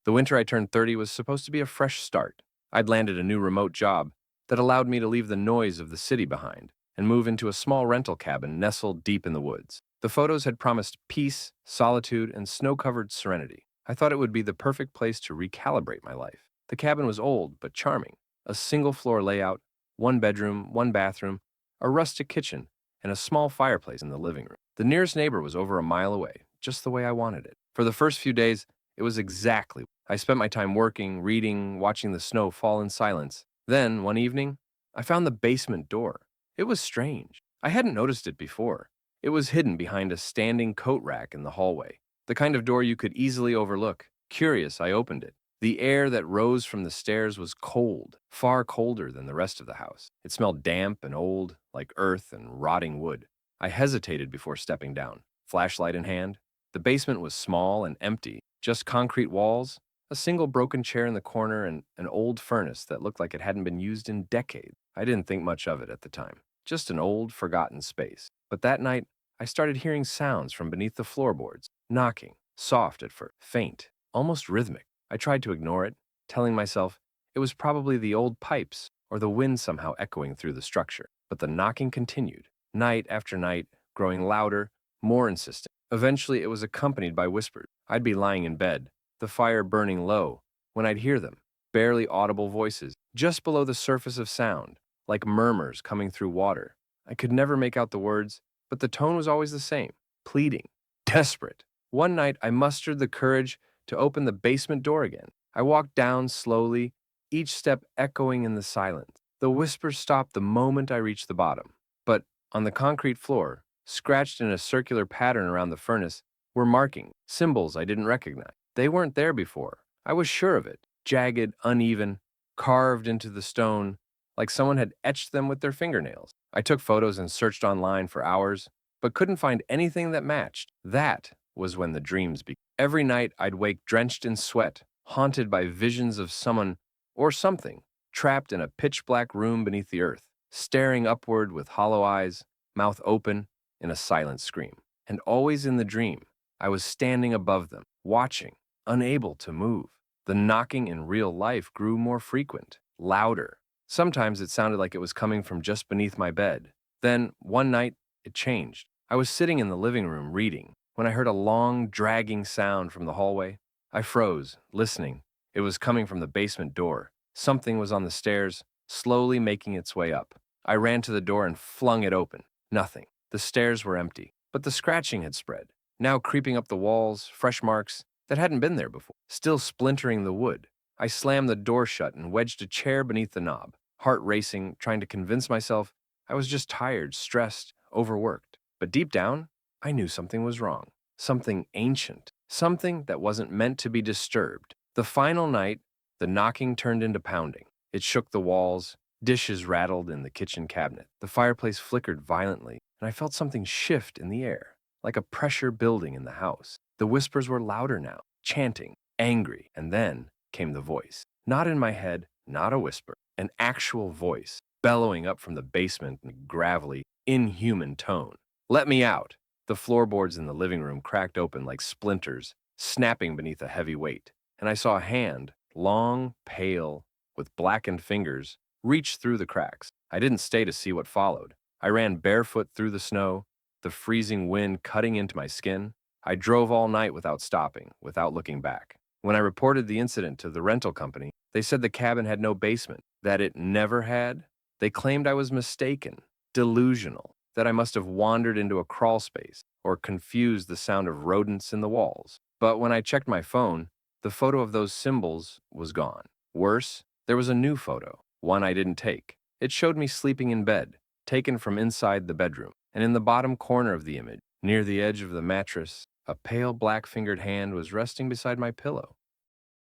The winter I turned 30 was supposed to be a fresh start. I'd landed a new remote job that allowed me to leave the noise of the city behind and move into a small rental cabin nestled deep in the woods. The photos had promised peace, solitude, and snow-covered serenity. I thought it would be the perfect place to recalibrate my life. The cabin was old but charming. A single-floor layout, one bedroom, one bathroom, a rustic kitchen, and a small fireplace in the living room. The nearest neighbor was over a mile away, just the way I wanted it. For the first few days, it was exactly. I spent my time working, reading, watching the snow fall in silence. Then, one evening, I found the basement door. It was strange. I hadn't noticed it before. It was hidden behind a standing coat rack in the hallway, the kind of door you could easily overlook. Curious, I opened it. The air that rose from the stairs was cold, far colder than the rest of the house. It smelled damp and old, like earth and rotting wood. I hesitated before stepping down, flashlight in hand. The basement was small and empty, just concrete walls, a single broken chair in the corner, and an old furnace that looked like it hadn't been used in decades. I didn't think much of it at the time. Just an old, forgotten space. But that night, I started hearing sounds from beneath the floorboards, knocking, soft at first, faint, almost rhythmic. I tried to ignore it, telling myself it was probably the old pipes or the wind somehow echoing through the structure. But the knocking continued, night after night, growing louder, more insistent. Eventually, it was accompanied by whispers. I'd be lying in bed, the fire burning low, when I'd hear them, barely audible voices, just below the surface of sound, like murmurs coming through water. I could never make out the words, but the tone was always the same, pleading, desperate. One night, I mustered the courage to open the basement door again. I walked down slowly, each step echoing in the silence. The whispers stopped the moment I reached the bottom. But on the concrete floor, scratched in a circular pattern around the furnace, were markings, symbols I didn't recognize. They weren't there before. I was sure of it. Jagged, uneven, carved into the stone, like someone had etched them with their fingernails. I took photos and searched online for hours, but couldn't find anything that matched. That was when the dreams began. Every night I'd wake drenched in sweat, haunted by visions of someone or something trapped in a pitch-black room beneath the earth, staring upward with hollow eyes, mouth open, in a silent scream. And always in the dream, I was standing above them, watching, unable to move. The knocking in real life grew more frequent, louder. Sometimes it sounded like it was coming from just beneath my bed. Then, one night, it changed. I was sitting in the living room reading when I heard a long, dragging sound from the hallway. I froze, listening. It was coming from the basement door. Something was on the stairs, slowly making its way up. I ran to the door and flung it open. Nothing. The stairs were empty, but the scratching had spread, now creeping up the walls, fresh marks that hadn't been there before, still splintering the wood. I slammed the door shut and wedged a chair beneath the knob, heart racing, trying to convince myself I was just tired, stressed, overworked. But deep down, I knew something was wrong, something ancient, something that wasn't meant to be disturbed. The final night, the knocking turned into pounding. It shook the walls, dishes rattled in the kitchen cabinet. The fireplace flickered violently, and I felt something shift in the air, like a pressure building in the house. The whispers were louder now, chanting, angry, and then came the voice. Not in my head, not a whisper, an actual voice, bellowing up from the basement in a gravelly, inhuman tone. Let me out! The floorboards in the living room cracked open like splinters, snapping beneath a heavy weight, and I saw a hand, long, pale, with blackened fingers, reach through the cracks. I didn't stay to see what followed. I ran barefoot through the snow, the freezing wind cutting into my skin. I drove all night without stopping, without looking back. When I reported the incident to the rental company, they said the cabin had no basement, that it never had. They claimed I was mistaken, delusional, that I must have wandered into a crawl space or confused the sound of rodents in the walls. But when I checked my phone, the photo of those symbols was gone. Worse, there was a new photo, one I didn't take. It showed me sleeping in bed, taken from inside the bedroom, and in the bottom corner of the image, near the edge of the mattress, a pale black-fingered hand was resting beside my pillow.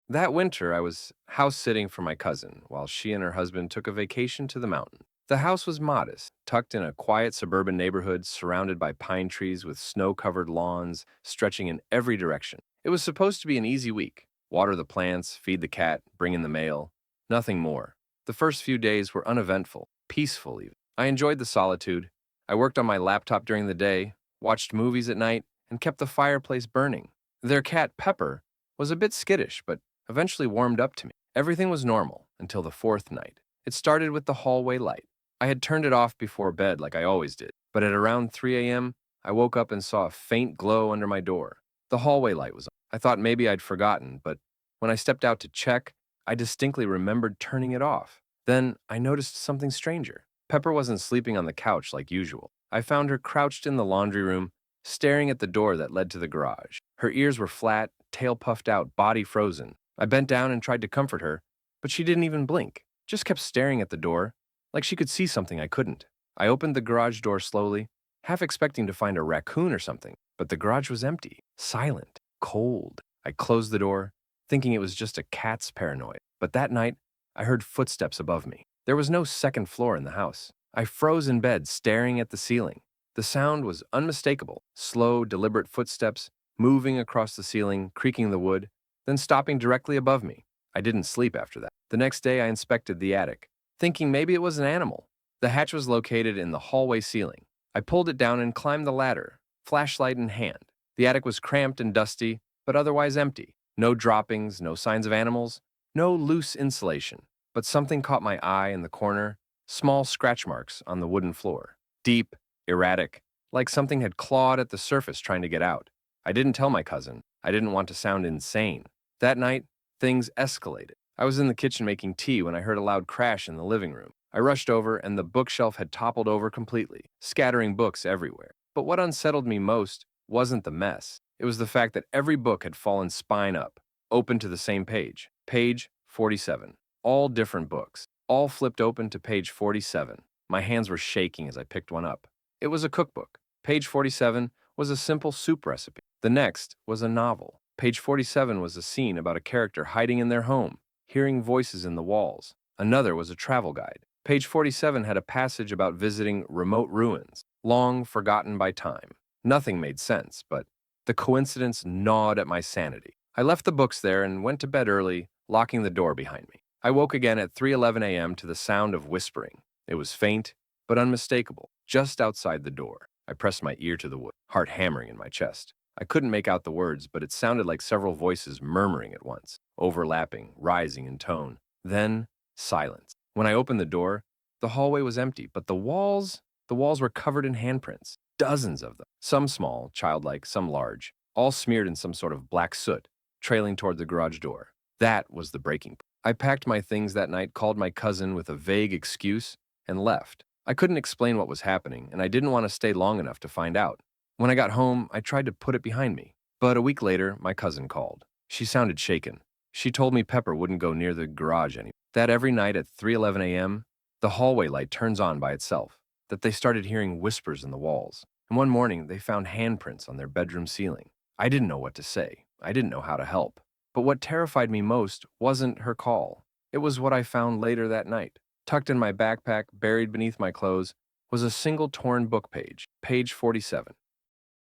That winter, I was house-sitting for my cousin while she and her husband took a vacation to the mountain. The house was modest, tucked in a quiet suburban neighborhood surrounded by pine trees with snow-covered lawns stretching in every direction. It was supposed to be an easy week. Water the plants, feed the cat, bring in the mail. Nothing more. The first few days were uneventful, peaceful even. I enjoyed the solitude. I worked on my laptop during the day, watched movies at night, and kept the fireplace burning. Their cat, Pepper, was a bit skittish, but eventually warmed up to me. Everything was normal until the fourth night. It started with the hallway light. I had turned it off before bed like I always did, but at around 3 a.m., I woke up and saw a faint glow under my door. The hallway light was on. I thought maybe I'd forgotten, but when I stepped out to check, I distinctly remembered turning it off. Then I noticed something stranger. Pepper wasn't sleeping on the couch like usual. I found her crouched in the laundry room, staring at the door that led to the garage. Her ears were flat, tail puffed out, body frozen. I bent down and tried to comfort her, but she didn't even blink, just kept staring at the door, like she could see something I couldn't. I opened the garage door slowly, half expecting to find a raccoon or something, but the garage was empty, silent, cold. I closed the door, thinking it was just a cat's paranoia. But that night, I heard footsteps above me. There was no second floor in the house. I froze in bed, staring at the ceiling. The sound was unmistakable, slow, deliberate footsteps, moving across the ceiling, creaking the wood, then stopping directly above me. I didn't sleep after that. The next day, I inspected the attic, thinking maybe it was an animal. The hatch was located in the hallway ceiling. I pulled it down and climbed the ladder, flashlight in hand. The attic was cramped and dusty, but otherwise empty. No droppings, no signs of animals, no loose insulation. But something caught my eye in the corner, small scratch marks on the wooden floor. Deep, erratic, like something had clawed at the surface trying to get out. I didn't tell my cousin. I didn't want to sound insane. That night, things escalated. I was in the kitchen making tea when I heard a loud crash in the living room. I rushed over, and the bookshelf had toppled over completely, scattering books everywhere. But what unsettled me most wasn't the mess. It was the fact that every book had fallen spine up, open to the same page. Page 47. All different books, all flipped open to page 47. My hands were shaking as I picked one up. It was a cookbook. Page 47 was a simple soup recipe. The next was a novel. Page 47 was a scene about a character hiding in their home, hearing voices in the walls. Another was a travel guide. Page 47 had a passage about visiting remote ruins, long forgotten by time. Nothing made sense, but the coincidence gnawed at my sanity. I left the books there and went to bed early, locking the door behind me. I woke again at 3:11 a.m. to the sound of whispering. It was faint, but unmistakable, just outside the door. I pressed my ear to the wood, heart hammering in my chest. I couldn't make out the words, but it sounded like several voices murmuring at once, overlapping, rising in tone. Then, silence. When I opened the door, the hallway was empty, but the walls were covered in handprints, dozens of them, some small, childlike, some large, all smeared in some sort of black soot, trailing toward the garage door. That was the breaking point. I packed my things that night, called my cousin with a vague excuse, and left. I couldn't explain what was happening, and I didn't want to stay long enough to find out. When I got home, I tried to put it behind me. But a week later, my cousin called. She sounded shaken. She told me Pepper wouldn't go near the garage anymore. That every night at 3:11 a.m., the hallway light turns on by itself. That they started hearing whispers in the walls. And one morning, they found handprints on their bedroom ceiling. I didn't know what to say. I didn't know how to help. But what terrified me most wasn't her call. It was what I found later that night. Tucked in my backpack, buried beneath my clothes, was a single torn book page, page 47.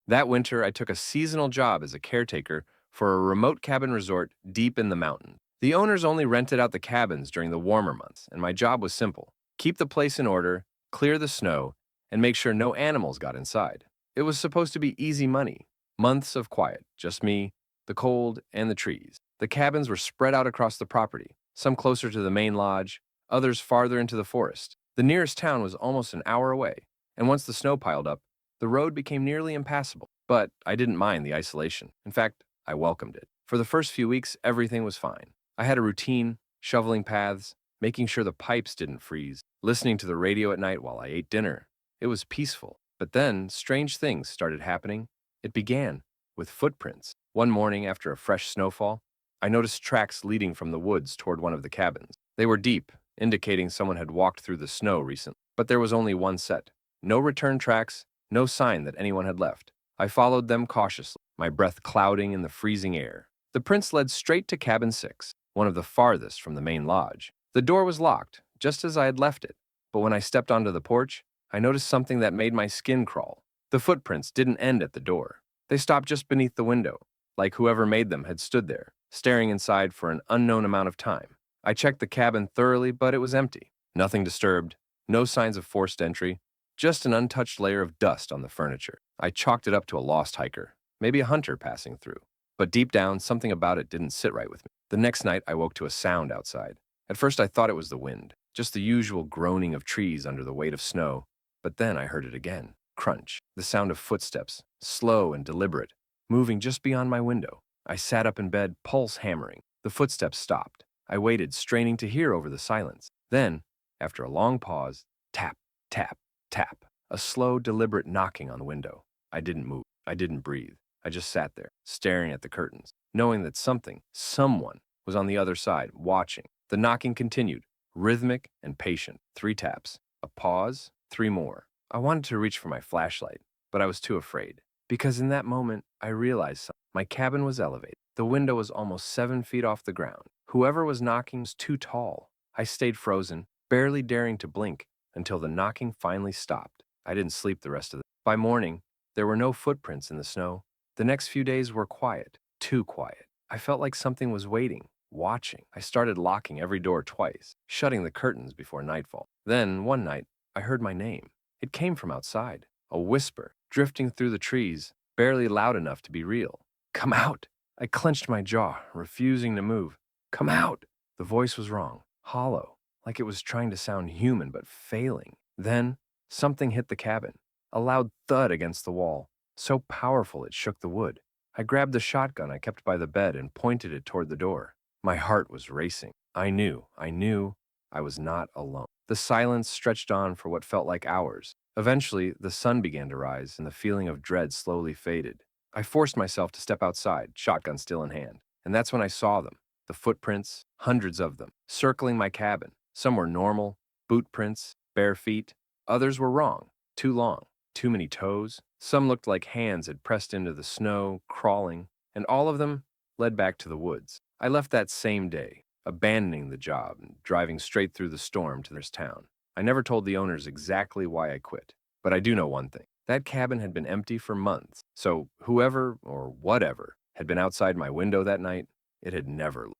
That winter, I took a seasonal job as a caretaker for a remote cabin resort deep in the mountains. The owners only rented out the cabins during the warmer months, and my job was simple: keep the place in order, clear the snow, and make sure no animals got inside. It was supposed to be easy money. Months of quiet, just me, the cold, and the trees. The cabins were spread out across the property, some closer to the main lodge, others farther into the forest. The nearest town was almost an hour away, and once the snow piled up, the road became nearly impassable. But I didn't mind the isolation. In fact, I welcomed it. For the first few weeks, everything was fine. I had a routine, shoveling paths, making sure the pipes didn't freeze, listening to the radio at night while I ate dinner. It was peaceful. But then, strange things started happening. It began with footprints. One morning, after a fresh snowfall, I noticed tracks leading from the woods toward one of the cabins. They were deep, indicating someone had walked through the snow recently. But there was only one set. No return tracks, no sign that anyone had left. I followed them cautiously, my breath clouding in the freezing air. The prints led straight to cabin 6, one of the farthest from the main lodge. The door was locked, just as I had left it. But when I stepped onto the porch, I noticed something that made my skin crawl. The footprints didn't end at the door. They stopped just beneath the window, like whoever made them had stood there, staring inside for an unknown amount of time. I checked the cabin thoroughly, but it was empty. Nothing disturbed, no signs of forced entry, just an untouched layer of dust on the furniture. I chalked it up to a lost hiker, maybe a hunter passing through. But deep down, something about it didn't sit right with me. The next night, I woke to a sound outside. At first, I thought it was the wind, just the usual groaning of trees under the weight of snow. But then I heard it again. Crunch. The sound of footsteps, slow and deliberate, moving just beyond my window. I sat up in bed, pulse hammering. The footsteps stopped. I waited, straining to hear over the silence. Then, after a long pause, tap, tap, tap. A slow, deliberate knocking on the window. I didn't move. I didn't breathe. I just sat there, staring at the curtains, knowing that someone, was on the other side, watching. The knocking continued, rhythmic and patient. 3 taps. A pause. 3 more. I wanted to reach for my flashlight, but I was too afraid. Because in that moment, I realized something. My cabin was elevated. The window was almost 7 feet off the ground. Whoever was knocking was too tall. I stayed frozen, barely daring to blink, until the knocking finally stopped. I didn't sleep the rest of the day. By morning, there were no footprints in the snow. The next few days were quiet, too quiet. I felt like something was waiting, watching. I started locking every door twice, shutting the curtains before nightfall. Then, one night, I heard my name. It came from outside, a whisper, drifting through the trees, barely loud enough to be real. Come out! I clenched my jaw, refusing to move. Come out! The voice was wrong, hollow, like it was trying to sound human but failing. Then, something hit the cabin, a loud thud against the wall, so powerful it shook the wood. I grabbed the shotgun I kept by the bed and pointed it toward the door. My heart was racing. I knew I was not alone. The silence stretched on for what felt like hours. Eventually, the sun began to rise and the feeling of dread slowly faded. I forced myself to step outside, shotgun still in hand. And that's when I saw them. The footprints, hundreds of them, circling my cabin. Some were normal, boot prints, bare feet. Others were wrong, too long, too many toes. Some looked like hands had pressed into the snow, crawling, and all of them led back to the woods. I left that same day, abandoning the job and driving straight through the storm to this town. I never told the owners exactly why I quit, but I do know one thing. That cabin had been empty for months, so whoever or whatever had been outside my window that night, it had never left.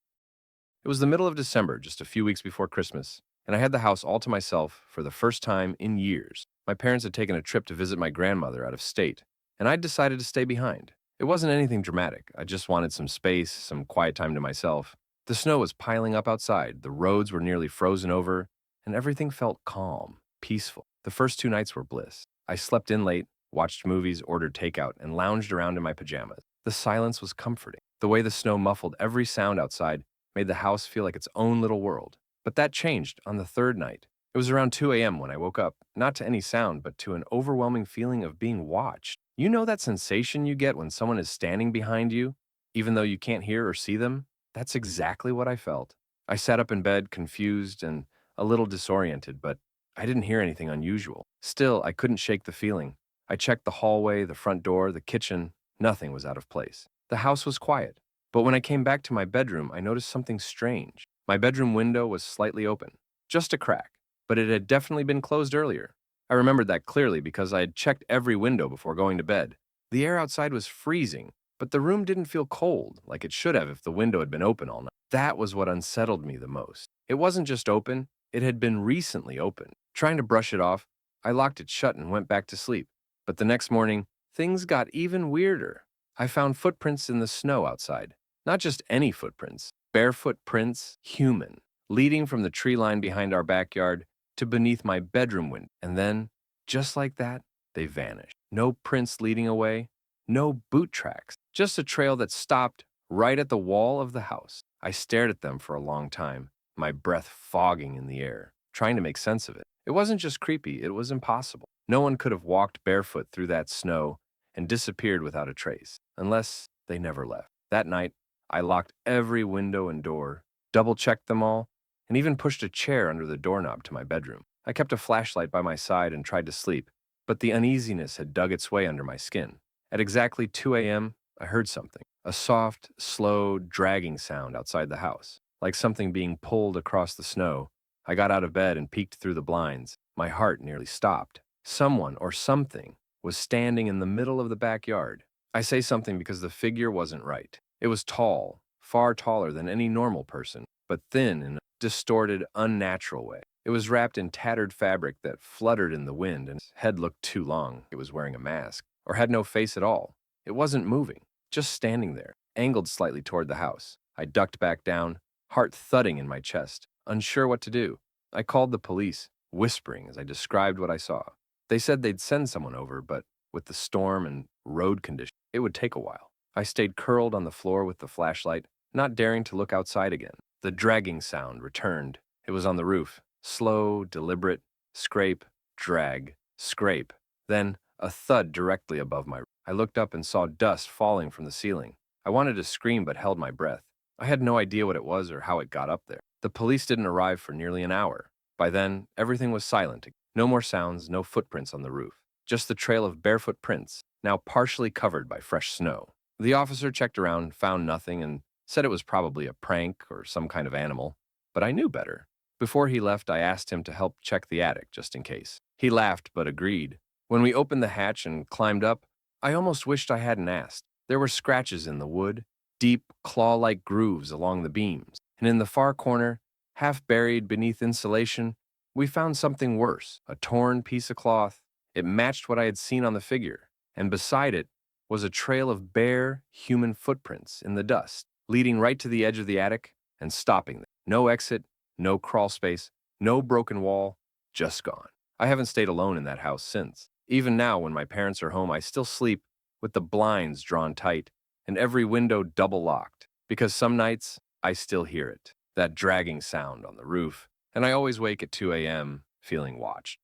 It was the middle of December, just a few weeks before Christmas, and I had the house all to myself for the first time in years. My parents had taken a trip to visit my grandmother out of state, and I'd decided to stay behind. It wasn't anything dramatic. I just wanted some space, some quiet time to myself. The snow was piling up outside, the roads were nearly frozen over, and everything felt calm, peaceful. The first 2 nights were bliss. I slept in late, watched movies, ordered takeout, and lounged around in my pajamas. The silence was comforting. The way the snow muffled every sound outside made the house feel like its own little world. But that changed on the 3rd night. It was around 2 a.m. when I woke up, not to any sound, but to an overwhelming feeling of being watched. You know that sensation you get when someone is standing behind you, even though you can't hear or see them? That's exactly what I felt. I sat up in bed, confused and a little disoriented, but I didn't hear anything unusual. Still, I couldn't shake the feeling. I checked the hallway, the front door, the kitchen. Nothing was out of place. The house was quiet. But when I came back to my bedroom, I noticed something strange. My bedroom window was slightly open, just a crack, but it had definitely been closed earlier. I remembered that clearly because I had checked every window before going to bed. The air outside was freezing, but the room didn't feel cold like it should have if the window had been open all night. That was what unsettled me the most. It wasn't just open, it had been recently opened. Trying to brush it off, I locked it shut and went back to sleep. But the next morning, things got even weirder. I found footprints in the snow outside. Not just any footprints, barefoot prints, human, leading from the tree line behind our backyard to beneath my bedroom window. And then, just like that, they vanished. No prints leading away, no boot tracks, just a trail that stopped right at the wall of the house. I stared at them for a long time, my breath fogging in the air, trying to make sense of it. It wasn't just creepy, it was impossible. No one could have walked barefoot through that snow and disappeared without a trace, unless they never left. That night, I locked every window and door, double-checked them all, and even pushed a chair under the doorknob to my bedroom. I kept a flashlight by my side and tried to sleep, but the uneasiness had dug its way under my skin. At exactly 2 a.m., I heard something, a soft, slow, dragging sound outside the house, like something being pulled across the snow. I got out of bed and peeked through the blinds. My heart nearly stopped. Someone or something was standing in the middle of the backyard. I say something because the figure wasn't right. It was tall, far taller than any normal person, but thin in a distorted, unnatural way. It was wrapped in tattered fabric that fluttered in the wind, and its head looked too long. It was wearing a mask, or had no face at all. It wasn't moving, just standing there. angled slightly toward the house. I ducked back down, heart thudding in my chest, unsure what to do. I called the police, whispering as I described what I saw. They said they'd send someone over, but with the storm and road conditions, it would take a while. I stayed curled on the floor with the flashlight, not daring to look outside again. The dragging sound returned. It was on the roof. Slow, deliberate, scrape, drag, scrape. Then a thud directly above my. I looked up and saw dust falling from the ceiling. I wanted to scream but held my breath. I had no idea what it was or how it got up there. The police didn't arrive for nearly an hour. By then, everything was silent. No more sounds, no footprints on the roof. Just the trail of barefoot prints, now partially covered by fresh snow. The officer checked around, found nothing, and said it was probably a prank or some kind of animal. But I knew better. Before he left, I asked him to help check the attic just in case. He laughed but agreed. When we opened the hatch and climbed up, I almost wished I hadn't asked. There were scratches in the wood, deep, claw-like grooves along the beams, and in the far corner, half buried beneath insulation, we found something worse, a torn piece of cloth. It matched what I had seen on the figure, and beside it was a trail of bare, human footprints in the dust, leading right to the edge of the attic and stopping there. No exit, no crawl space, no broken wall, just gone. I haven't stayed alone in that house since. Even now, when my parents are home, I still sleep with the blinds drawn tight and every window double locked, because some nights I still hear it, that dragging sound on the roof, and I always wake at 2 a.m. feeling watched.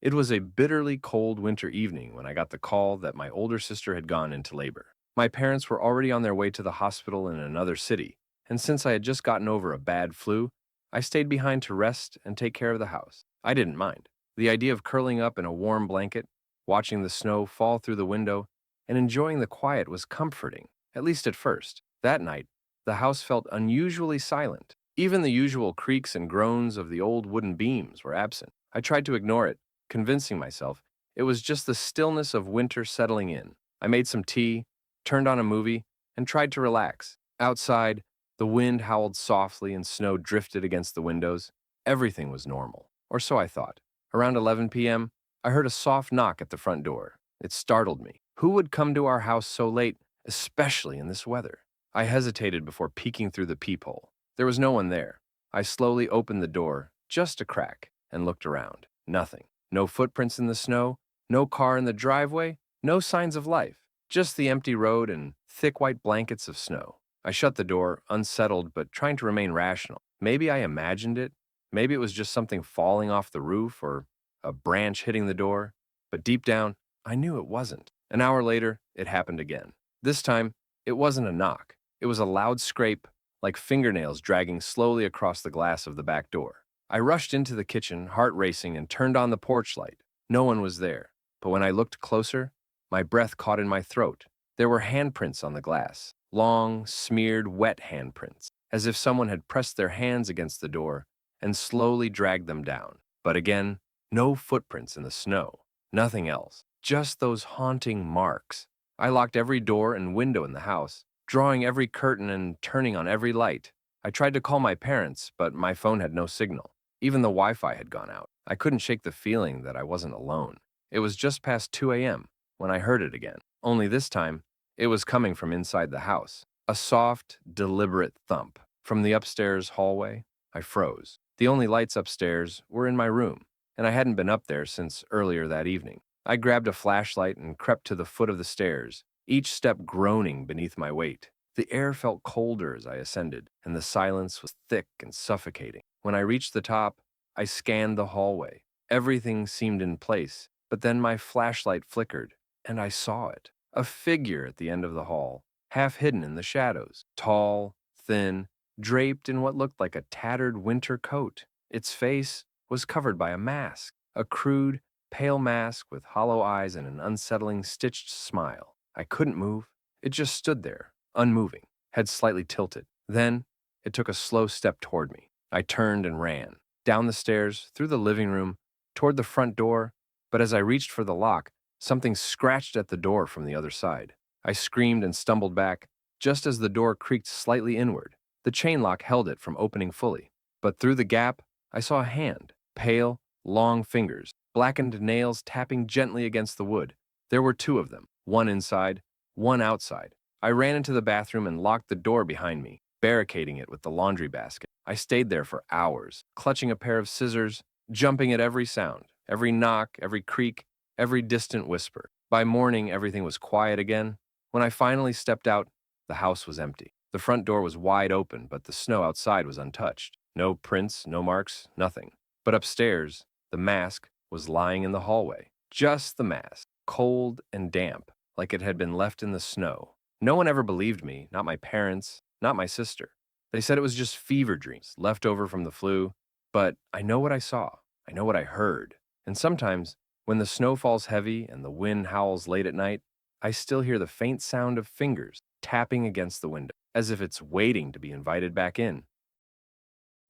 It was a bitterly cold winter evening when I got the call that my older sister had gone into labor. My parents were already on their way to the hospital in another city, and since I had just gotten over a bad flu, I stayed behind to rest and take care of the house. I didn't mind. The idea of curling up in a warm blanket, watching the snow fall through the window, and enjoying the quiet was comforting, at least at first. That night, the house felt unusually silent. Even the usual creaks and groans of the old wooden beams were absent. I tried to ignore it, convincing myself it was just the stillness of winter settling in. I made some tea, turned on a movie, and tried to relax. Outside, the wind howled softly and snow drifted against the windows. Everything was normal, or so I thought. Around 11 p.m., I heard a soft knock at the front door. It startled me. Who would come to our house so late, especially in this weather? I hesitated before peeking through the peephole. There was no one there. I slowly opened the door, just a crack, and looked around. Nothing. No footprints in the snow, no car in the driveway, no signs of life. Just the empty road and thick white blankets of snow. I shut the door, unsettled but trying to remain rational. Maybe I imagined it. Maybe it was just something falling off the roof or a branch hitting the door. But deep down, I knew it wasn't. An hour later, it happened again. This time, it wasn't a knock. It was a loud scrape, like fingernails dragging slowly across the glass of the back door. I rushed into the kitchen, heart racing, and turned on the porch light. No one was there. But when I looked closer, my breath caught in my throat. There were handprints on the glass. Long, smeared, wet handprints, as if someone had pressed their hands against the door and slowly dragged them down. But again, no footprints in the snow. Nothing else. Just those haunting marks. I locked every door and window in the house, drawing every curtain and turning on every light. I tried to call my parents, but my phone had no signal. Even the Wi-Fi had gone out. I couldn't shake the feeling that I wasn't alone. It was just past 2 a.m. when I heard it again. Only this time, it was coming from inside the house. A soft, deliberate thump. From the upstairs hallway, I froze. The only lights upstairs were in my room, and I hadn't been up there since earlier that evening. I grabbed a flashlight and crept to the foot of the stairs, each step groaning beneath my weight. The air felt colder as I ascended, and the silence was thick and suffocating. When I reached the top, I scanned the hallway. Everything seemed in place, but then my flashlight flickered, and I saw it. A figure at the end of the hall, half hidden in the shadows. Tall, thin, draped in what looked like a tattered winter coat. Its face was covered by a mask, a crude, pale mask with hollow eyes and an unsettling stitched smile. I couldn't move. It just stood there, unmoving, head slightly tilted. Then, it took a slow step toward me. I turned and ran, down the stairs, through the living room, toward the front door, but as I reached for the lock, something scratched at the door from the other side. I screamed and stumbled back, just as the door creaked slightly inward. The chain lock held it from opening fully, but through the gap, I saw a hand, pale, long fingers, blackened nails tapping gently against the wood. There were two of them, one inside, one outside. I ran into the bathroom and locked the door behind me, barricading it with the laundry basket. I stayed there for hours, clutching a pair of scissors, jumping at every sound, every knock, every creak, every distant whisper. By morning, everything was quiet again. When I finally stepped out, the house was empty. The front door was wide open, but the snow outside was untouched. No prints, no marks, nothing. But upstairs, the mask was lying in the hallway. Just the mask, cold and damp, like it had been left in the snow. No one ever believed me, not my parents, not my sister. They said it was just fever dreams, left over from the flu. But I know what I saw. I know what I heard. And sometimes, when the snow falls heavy and the wind howls late at night, I still hear the faint sound of fingers tapping against the window, as if it's waiting to be invited back in.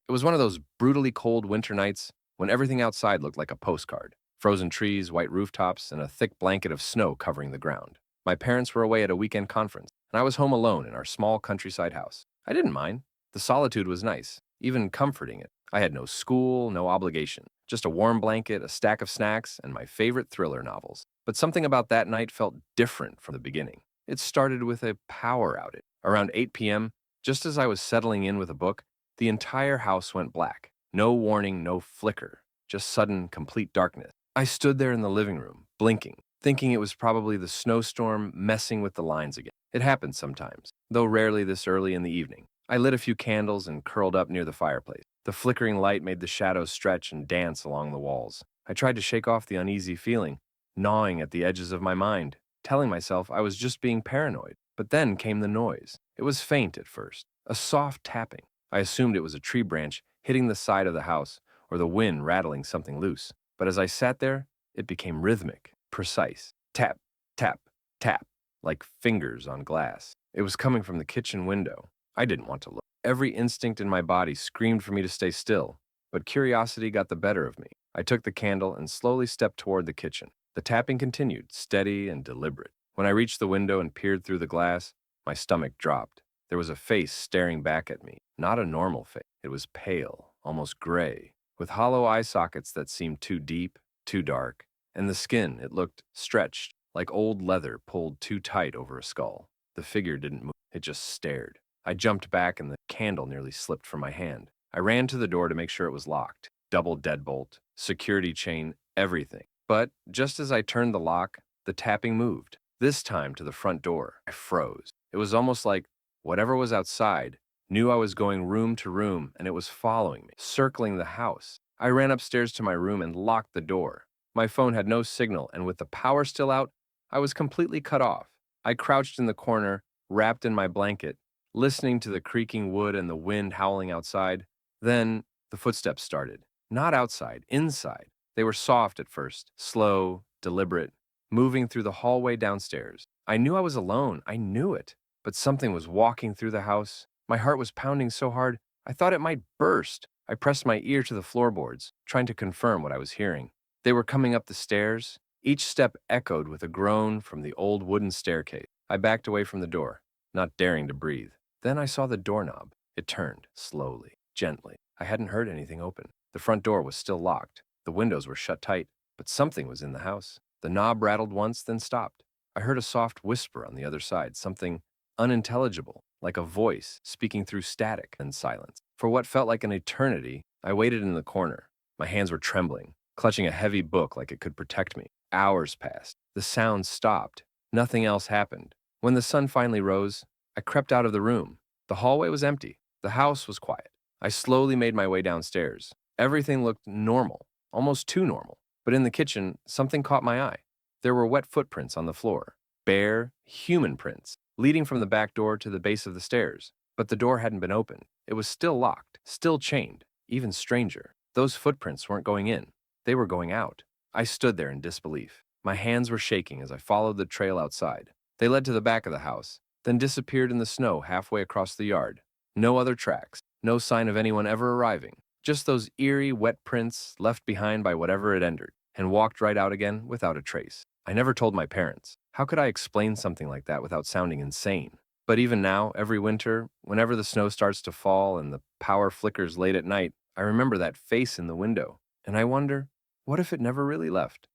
It was one of those brutally cold winter nights when everything outside looked like a postcard. Frozen trees, white rooftops, and a thick blanket of snow covering the ground. My parents were away at a weekend conference, and I was home alone in our small countryside house. I didn't mind. The solitude was nice, even comforting it. I had no school, no obligation, just a warm blanket, a stack of snacks, and my favorite thriller novels. But something about that night felt different from the beginning. It started with a power outage. Around 8 p.m., just as I was settling in with a book, the entire house went black. No warning, no flicker, just sudden, complete darkness. I stood there in the living room, blinking, thinking it was probably the snowstorm messing with the lines again. It happens sometimes, though rarely this early in the evening. I lit a few candles and curled up near the fireplace. The flickering light made the shadows stretch and dance along the walls. I tried to shake off the uneasy feeling, gnawing at the edges of my mind, telling myself I was just being paranoid. But then came the noise. It was faint at first, a soft tapping. I assumed it was a tree branch hitting the side of the house or the wind rattling something loose. But as I sat there, it became rhythmic, precise. Tap, tap, tap, like fingers on glass. It was coming from the kitchen window. I didn't want to look. Every instinct in my body screamed for me to stay still, but curiosity got the better of me. I took the candle and slowly stepped toward the kitchen. The tapping continued, steady and deliberate. When I reached the window and peered through the glass, my stomach dropped. There was a face staring back at me. Not a normal face. It was pale, almost gray, with hollow eye sockets that seemed too deep, too dark, and the skin, it looked stretched, like old leather pulled too tight over a skull. The figure didn't move. It just stared. I jumped back and the candle nearly slipped from my hand. I ran to the door to make sure it was locked. Double deadbolt, security chain, everything. But just as I turned the lock, the tapping moved. This time to the front door. I froze. It was almost like whatever was outside knew I was going room to room and it was following me, circling the house. I ran upstairs to my room and locked the door. My phone had no signal, and with the power still out, I was completely cut off. I crouched in the corner, wrapped in my blanket, listening to the creaking wood and the wind howling outside. Then the footsteps started. Not outside, inside. They were soft at first, slow, deliberate, moving through the hallway downstairs. I knew I was alone. I knew it. But something was walking through the house. My heart was pounding so hard, I thought it might burst. I pressed my ear to the floorboards, trying to confirm what I was hearing. They were coming up the stairs. Each step echoed with a groan from the old wooden staircase. I backed away from the door, not daring to breathe. Then I saw the doorknob. It turned, slowly, gently. I hadn't heard anything open. The front door was still locked. The windows were shut tight, but something was in the house. The knob rattled once, then stopped. I heard a soft whisper on the other side, something unintelligible, like a voice speaking through static and silence. For what felt like an eternity, I waited in the corner. My hands were trembling, clutching a heavy book like it could protect me. Hours passed. The sound stopped. Nothing else happened. When the sun finally rose, I crept out of the room. The hallway was empty. The house was quiet. I slowly made my way downstairs. Everything looked normal, almost too normal. But in the kitchen, something caught my eye. There were wet footprints on the floor. Bare, human prints, leading from the back door to the base of the stairs. But the door hadn't been opened. It was still locked, still chained. Even stranger, those footprints weren't going in. They were going out. I stood there in disbelief. My hands were shaking as I followed the trail outside. They led to the back of the house, then disappeared in the snow halfway across the yard. No other tracks, no sign of anyone ever arriving. Just those eerie, wet prints left behind by whatever had entered, and walked right out again without a trace. I never told my parents. How could I explain something like that without sounding insane? But even now, every winter, whenever the snow starts to fall and the power flickers late at night, I remember that face in the window, and I wonder, what if it never really left?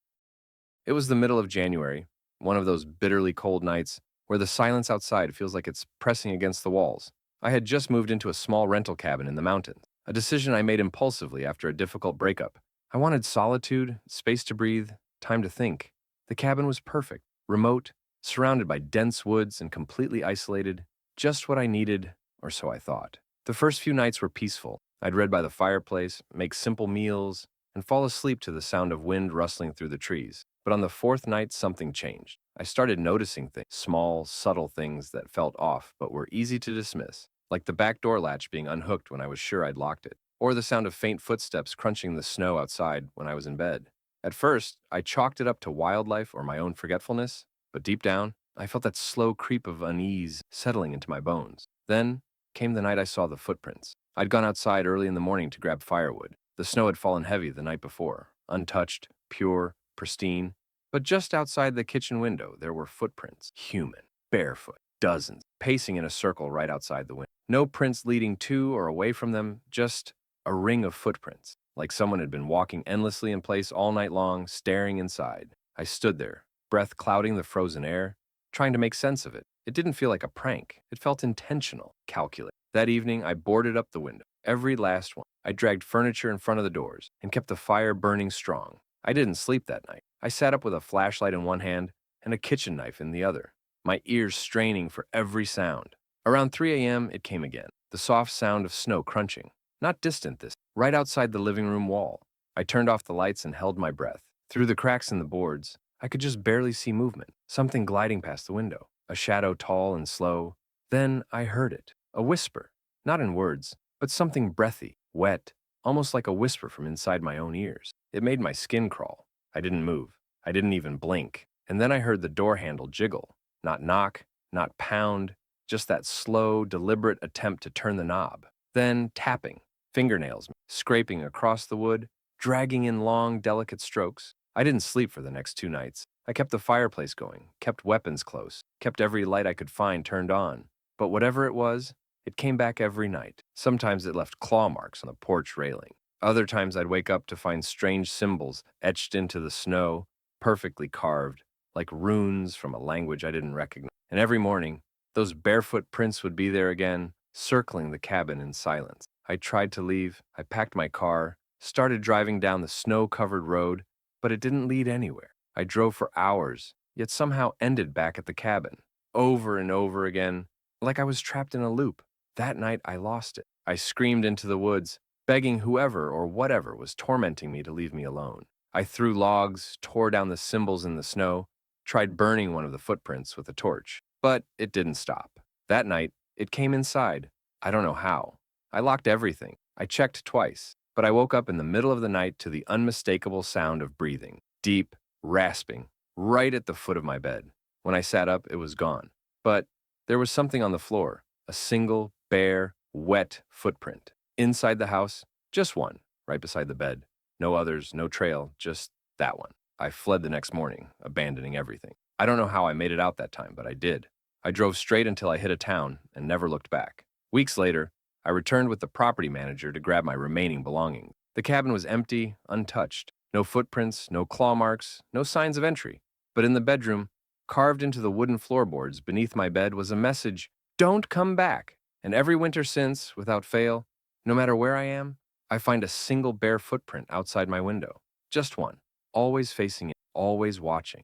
It was the middle of January, one of those bitterly cold nights where the silence outside feels like it's pressing against the walls. I had just moved into a small rental cabin in the mountains, a decision I made impulsively after a difficult breakup. I wanted solitude, space to breathe, time to think. The cabin was perfect, remote, surrounded by dense woods and completely isolated, just what I needed, or so I thought. The first few nights were peaceful. I'd read by the fireplace, make simple meals, and fall asleep to the sound of wind rustling through the trees. But on the fourth night, something changed. I started noticing things, small, subtle things that felt off but were easy to dismiss, like the back door latch being unhooked when I was sure I'd locked it, or the sound of faint footsteps crunching the snow outside when I was in bed. At first, I chalked it up to wildlife or my own forgetfulness, but deep down, I felt that slow creep of unease settling into my bones. Then came the night I saw the footprints. I'd gone outside early in the morning to grab firewood. The snow had fallen heavy the night before, untouched, pure, pristine. But just outside the kitchen window, there were footprints, human, barefoot, dozens, pacing in a circle right outside the window. No prints leading to or away from them, just a ring of footprints, like someone had been walking endlessly in place all night long, staring inside. I stood there, breath clouding the frozen air, trying to make sense of it. It didn't feel like a prank. It felt intentional, calculated. That evening, I boarded up the window, every last one. I dragged furniture in front of the doors and kept the fire burning strong. I didn't sleep that night. I sat up with a flashlight in one hand and a kitchen knife in the other, my ears straining for every sound. Around 3 a.m., it came again, the soft sound of snow crunching. Not distant this, right outside the living room wall. I turned off the lights and held my breath. Through the cracks in the boards, I could just barely see movement, something gliding past the window, a shadow tall and slow. Then I heard it, a whisper, not in words, but something breathy, wet, almost like a whisper from inside my own ears. It made my skin crawl. I didn't move. I didn't even blink. And then I heard the door handle jiggle. Not knock, not pound, just that slow, deliberate attempt to turn the knob. Then tapping, fingernails scraping across the wood, dragging in long, delicate strokes. I didn't sleep for the next 2 nights. I kept the fireplace going, kept weapons close, kept every light I could find turned on. But whatever it was, it came back every night. Sometimes it left claw marks on the porch railing. Other times I'd wake up to find strange symbols etched into the snow, perfectly carved, like runes from a language I didn't recognize. And every morning, those barefoot prints would be there again, circling the cabin in silence. I tried to leave. I packed my car, started driving down the snow-covered road, but it didn't lead anywhere. I drove for hours, yet somehow ended back at the cabin, over and over again, like I was trapped in a loop. That night, I lost it. I screamed into the woods, begging whoever or whatever was tormenting me to leave me alone. I threw logs, tore down the symbols in the snow, tried burning one of the footprints with a torch. But it didn't stop. That night, it came inside. I don't know how. I locked everything. I checked twice, but I woke up in the middle of the night to the unmistakable sound of breathing, deep, rasping, right at the foot of my bed. When I sat up, it was gone. But there was something on the floor, a single, bare, wet footprint. Inside the house, just one, right beside the bed. No others, no trail, just that one. I fled the next morning, abandoning everything. I don't know how I made it out that time, but I did. I drove straight until I hit a town and never looked back. Weeks later, I returned with the property manager to grab my remaining belongings. The cabin was empty, untouched. No footprints, no claw marks, no signs of entry. But in the bedroom, carved into the wooden floorboards beneath my bed was a message, "Don't come back." And every winter since, without fail, no matter where I am, I find a single bare footprint outside my window. Just one, always facing it, always watching.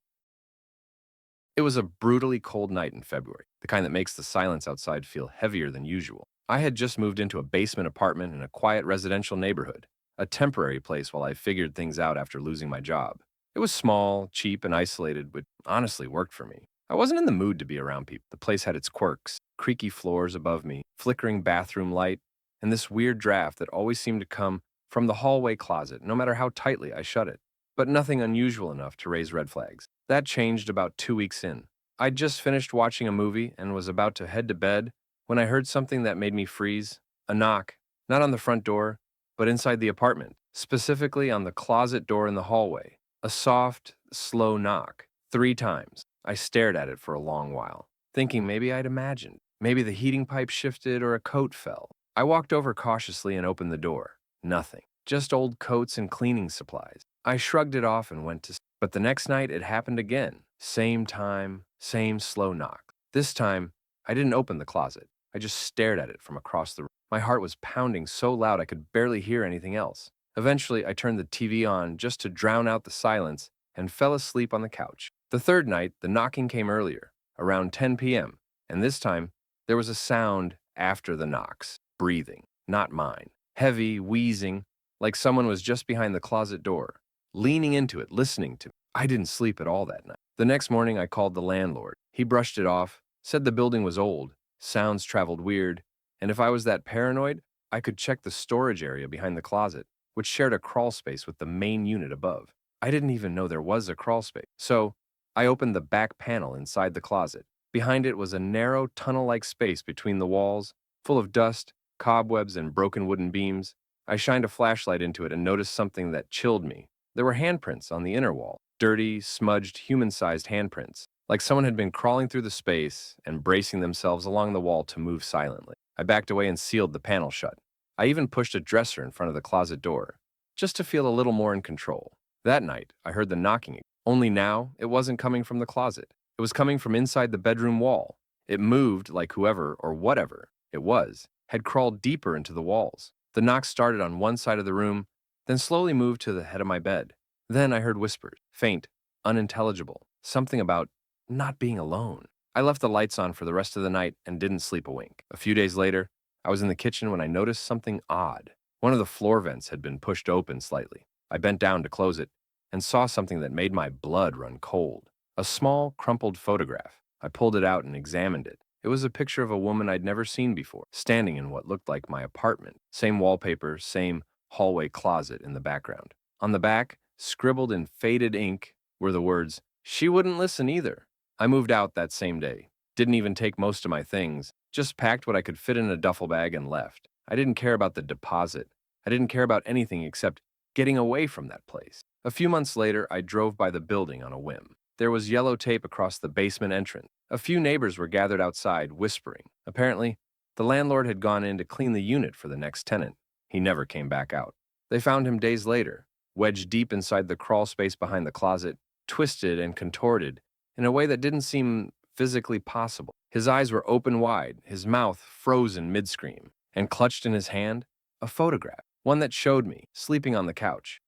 It was a brutally cold night in February, the kind that makes the silence outside feel heavier than usual. I had just moved into a basement apartment in a quiet residential neighborhood, a temporary place while I figured things out after losing my job. It was small, cheap, and isolated, which honestly worked for me. I wasn't in the mood to be around people. The place had its quirks, creaky floors above me, flickering bathroom light, and this weird draft that always seemed to come from the hallway closet, no matter how tightly I shut it. But nothing unusual enough to raise red flags. That changed about 2 weeks in. I'd just finished watching a movie and was about to head to bed when I heard something that made me freeze. A knock, not on the front door, but inside the apartment, specifically on the closet door in the hallway. A soft, slow knock, 3 times. I stared at it for a long while, thinking maybe I'd imagined. Maybe the heating pipe shifted or a coat fell. I walked over cautiously and opened the door. Nothing. Just old coats and cleaning supplies. I shrugged it off and went to sleep. But the next night it happened again. Same time, same slow knock. This time, I didn't open the closet. I just stared at it from across the room. My heart was pounding so loud I could barely hear anything else. Eventually, I turned the TV on just to drown out the silence and fell asleep on the couch. The third night, the knocking came earlier, around 10 p.m., and this time, there was a sound after the knocks. Breathing, not mine. Heavy, wheezing, like someone was just behind the closet door, leaning into it, listening to me. I didn't sleep at all that night. The next morning, I called the landlord. He brushed it off, said the building was old, sounds traveled weird, and if I was that paranoid, I could check the storage area behind the closet, which shared a crawl space with the main unit above. I didn't even know there was a crawl space. So, I opened the back panel inside the closet. Behind it was a narrow tunnel-like space between the walls, full of dust, cobwebs, and broken wooden beams. I shined a flashlight into it and noticed something that chilled me. There were handprints on the inner wall, dirty, smudged, human-sized handprints, like someone had been crawling through the space and bracing themselves along the wall to move silently. I backed away and sealed the panel shut. I even pushed a dresser in front of the closet door, just to feel a little more in control. That night, I heard the knocking. Only now, it wasn't coming from the closet. It was coming from inside the bedroom wall. It moved like whoever or whatever it was had crawled deeper into the walls. The knock started on one side of the room, then slowly moved to the head of my bed. Then I heard whispers, faint, unintelligible, something about not being alone. I left the lights on for the rest of the night and didn't sleep a wink. A few days later, I was in the kitchen when I noticed something odd. One of the floor vents had been pushed open slightly. I bent down to close it and saw something that made my blood run cold. A small, crumpled photograph. I pulled it out and examined it. It was a picture of a woman I'd never seen before, standing in what looked like my apartment. Same wallpaper, same hallway closet in the background. On the back, scribbled in faded ink, were the words, "She wouldn't listen either." I moved out that same day. Didn't even take most of my things, just packed what I could fit in a duffel bag and left. I didn't care about the deposit. I didn't care about anything except getting away from that place. A few months later, I drove by the building on a whim. There was yellow tape across the basement entrance. A few neighbors were gathered outside, whispering. Apparently, the landlord had gone in to clean the unit for the next tenant. He never came back out. They found him days later, wedged deep inside the crawl space behind the closet, twisted and contorted in a way that didn't seem physically possible. His eyes were open wide, his mouth frozen mid-scream, and clutched in his hand, a photograph, one that showed me, sleeping on the couch.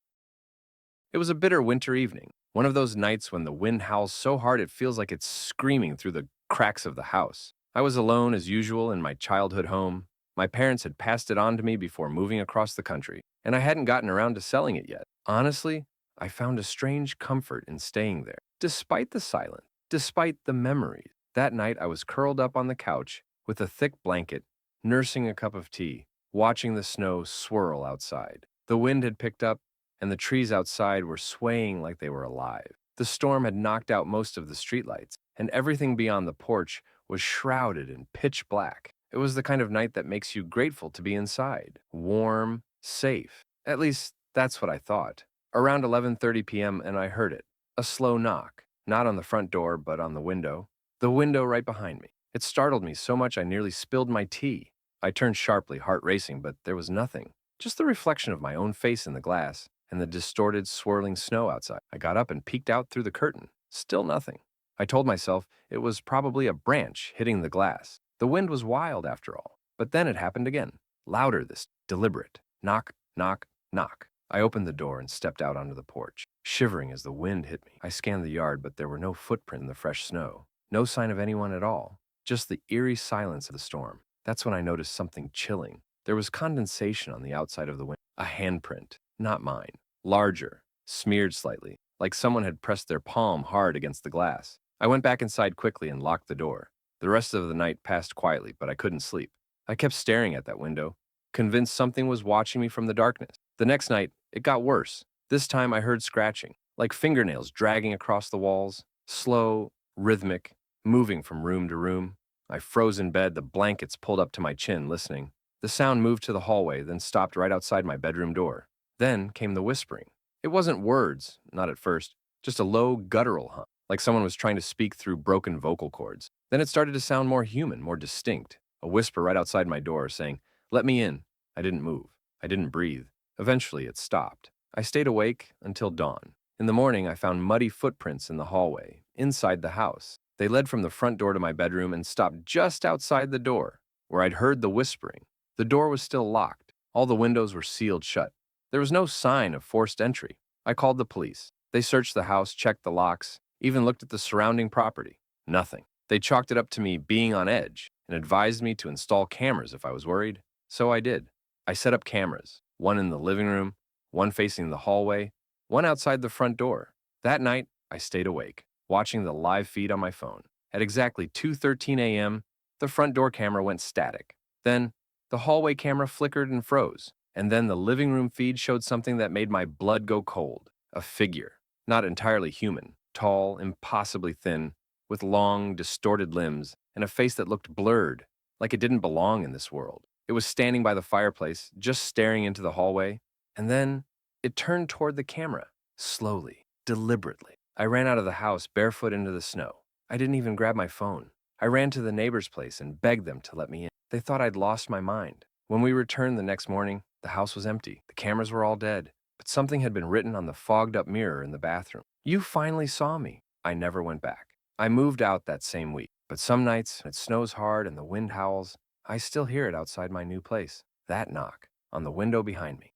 It was a bitter winter evening, one of those nights when the wind howls so hard it feels like it's screaming through the cracks of the house. I was alone as usual in my childhood home. My parents had passed it on to me before moving across the country, and I hadn't gotten around to selling it yet. Honestly, I found a strange comfort in staying there, despite the silence, despite the memories. That night, I was curled up on the couch with a thick blanket, nursing a cup of tea, watching the snow swirl outside. The wind had picked up, and the trees outside were swaying like they were alive. The storm had knocked out most of the streetlights, and everything beyond the porch was shrouded in pitch black. It was the kind of night that makes you grateful to be inside, warm, safe. At least, that's what I thought. Around 11:30 p.m., and I heard it. A slow knock, not on the front door, but on the window. The window right behind me. It startled me so much I nearly spilled my tea. I turned sharply, heart racing, but there was nothing. Just the reflection of my own face in the glass and the distorted, swirling snow outside. I got up and peeked out through the curtain. Still nothing. I told myself it was probably a branch hitting the glass. The wind was wild after all. But then it happened again. Louder this, deliberate. Knock, knock, knock. I opened the door and stepped out onto the porch, shivering as the wind hit me. I scanned the yard, but there were no footprint in the fresh snow. No sign of anyone at all. Just the eerie silence of the storm. That's when I noticed something chilling. There was condensation on the outside of the window. A handprint. Not mine. Larger. Smeared slightly. Like someone had pressed their palm hard against the glass. I went back inside quickly and locked the door. The rest of the night passed quietly, but I couldn't sleep. I kept staring at that window, convinced something was watching me from the darkness. The next night, it got worse. This time I heard scratching, like fingernails dragging across the walls, slow, rhythmic, moving from room to room. I froze in bed, the blankets pulled up to my chin, listening. The sound moved to the hallway, then stopped right outside my bedroom door. Then came the whispering. It wasn't words, not at first, just a low, guttural hum, like someone was trying to speak through broken vocal cords. Then it started to sound more human, more distinct. A whisper right outside my door saying, "Let me in." I didn't move. I didn't breathe. Eventually, it stopped. I stayed awake until dawn. In the morning, I found muddy footprints in the hallway, inside the house. They led from the front door to my bedroom and stopped just outside the door, where I'd heard the whispering. The door was still locked. All the windows were sealed shut. There was no sign of forced entry. I called the police. They searched the house, checked the locks, even looked at the surrounding property. Nothing. They chalked it up to me being on edge and advised me to install cameras if I was worried. So I did. I set up cameras, one in the living room, one facing the hallway, one outside the front door. That night, I stayed awake, watching the live feed on my phone. At exactly 2:13 a.m., the front door camera went static. Then, the hallway camera flickered and froze. And then the living room feed showed something that made my blood go cold. A figure. Not entirely human. Tall, impossibly thin, with long, distorted limbs, and a face that looked blurred, like it didn't belong in this world. It was standing by the fireplace, just staring into the hallway, and then it turned toward the camera, slowly, deliberately. I ran out of the house, barefoot into the snow. I didn't even grab my phone. I ran to the neighbor's place and begged them to let me in. They thought I'd lost my mind. When we returned the next morning, the house was empty. The cameras were all dead, but something had been written on the fogged-up mirror in the bathroom. "You finally saw me." I never went back. I moved out that same week, but some nights, when it snows hard and the wind howls, I still hear it outside my new place. That knock on the window behind me.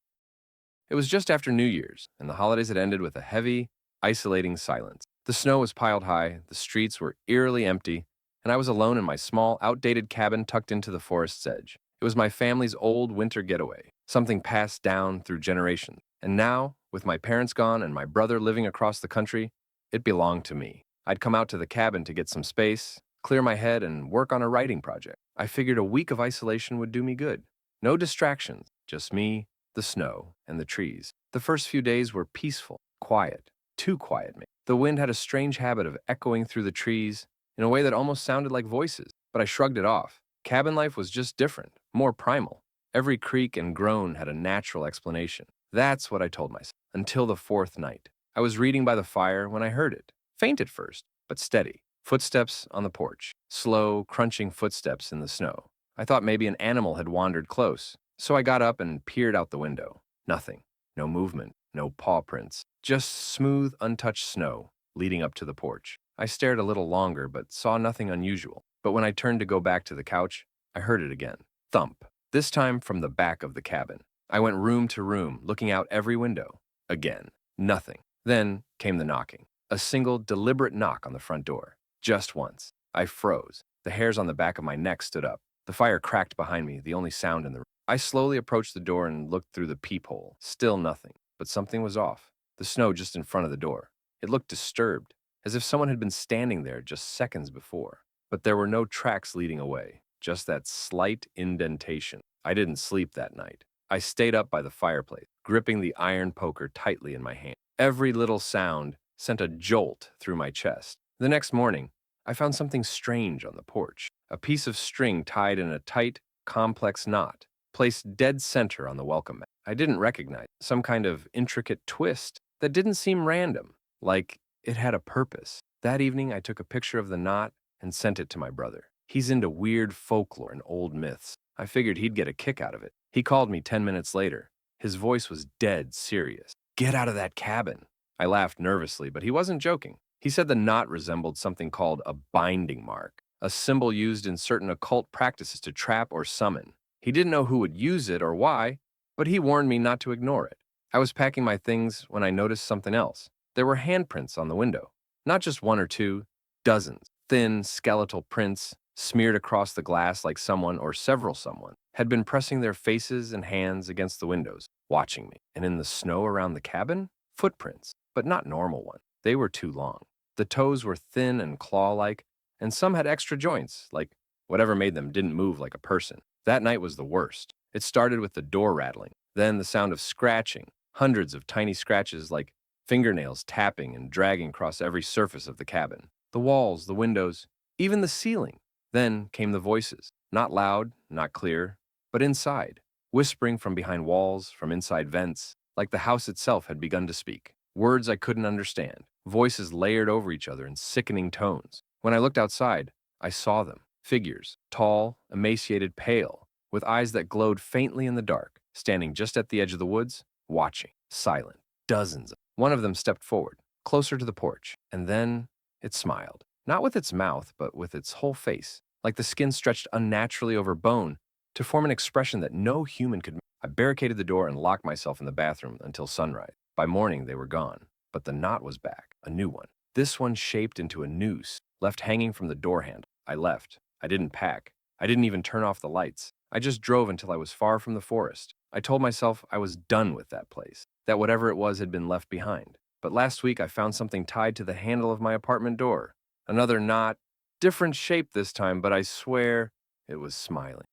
It was just after New Year's, and the holidays had ended with a heavy, isolating silence. The snow was piled high, the streets were eerily empty, and I was alone in my small, outdated cabin tucked into the forest's edge. It was my family's old winter getaway, something passed down through generations. And now, with my parents gone and my brother living across the country, it belonged to me. I'd come out to the cabin to get some space, clear my head, and work on a writing project. I figured a week of isolation would do me good. No distractions, just me, the snow, and the trees. The first few days were peaceful, quiet, too quiet maybe. The wind had a strange habit of echoing through the trees in a way that almost sounded like voices, but I shrugged it off. Cabin life was just different, more primal. Every creak and groan had a natural explanation. That's what I told myself, until the fourth night. I was reading by the fire when I heard it. Faint at first, but steady. Footsteps on the porch. Slow, crunching footsteps in the snow. I thought maybe an animal had wandered close, so I got up and peered out the window. Nothing. No movement. No paw prints. Just smooth, untouched snow leading up to the porch. I stared a little longer, but saw nothing unusual. But when I turned to go back to the couch, I heard it again. Thump. This time from the back of the cabin. I went room to room, looking out every window. Again. Nothing. Then came the knocking. A single, deliberate knock on the front door. Just once. I froze. The hairs on the back of my neck stood up. The fire cracked behind me, the only sound in the room. I slowly approached the door and looked through the peephole. Still nothing. But something was off. The snow just in front of the door. It looked disturbed, as if someone had been standing there just seconds before. But there were no tracks leading away, just that slight indentation. I didn't sleep that night. I stayed up by the fireplace, gripping the iron poker tightly in my hand. Every little sound sent a jolt through my chest. The next morning, I found something strange on the porch. A piece of string tied in a tight, complex knot, placed dead center on the welcome mat. I didn't recognize it. Some kind of intricate twist that didn't seem random, like it had a purpose. That evening, I took a picture of the knot and sent it to my brother. He's into weird folklore and old myths. I figured he'd get a kick out of it. He called me 10 minutes later. His voice was dead serious. "Get out of that cabin." I laughed nervously, but he wasn't joking. He said the knot resembled something called a binding mark, a symbol used in certain occult practices to trap or summon. He didn't know who would use it or why, but he warned me not to ignore it. I was packing my things when I noticed something else. There were handprints on the window. Not just one or two, dozens. Thin, skeletal prints smeared across the glass like someone or several someone had been pressing their faces and hands against the windows, watching me. And in the snow around the cabin, footprints, but not normal ones. They were too long. The toes were thin and claw-like, and some had extra joints, like whatever made them didn't move like a person. That night was the worst. It started with the door rattling, then the sound of scratching, hundreds of tiny scratches like fingernails tapping and dragging across every surface of the cabin. The walls, the windows, even the ceiling. Then came the voices, not loud, not clear, but inside, whispering from behind walls, from inside vents, like the house itself had begun to speak. Words I couldn't understand, voices layered over each other in sickening tones. When I looked outside, I saw them, figures, tall, emaciated, pale, with eyes that glowed faintly in the dark, standing just at the edge of the woods, watching, silent, dozens. One of them stepped forward, closer to the porch, and then it smiled. Not with its mouth, but with its whole face, like the skin stretched unnaturally over bone to form an expression that no human could. I barricaded the door and locked myself in the bathroom until sunrise. By morning, they were gone, but the knot was back, a new one. This one shaped into a noose, left hanging from the door handle. I left. I didn't pack. I didn't even turn off the lights. I just drove until I was far from the forest. I told myself I was done with that place, that whatever it was had been left behind. But last week, I found something tied to the handle of my apartment door. Another knot, different shape this time, but I swear it was smiling.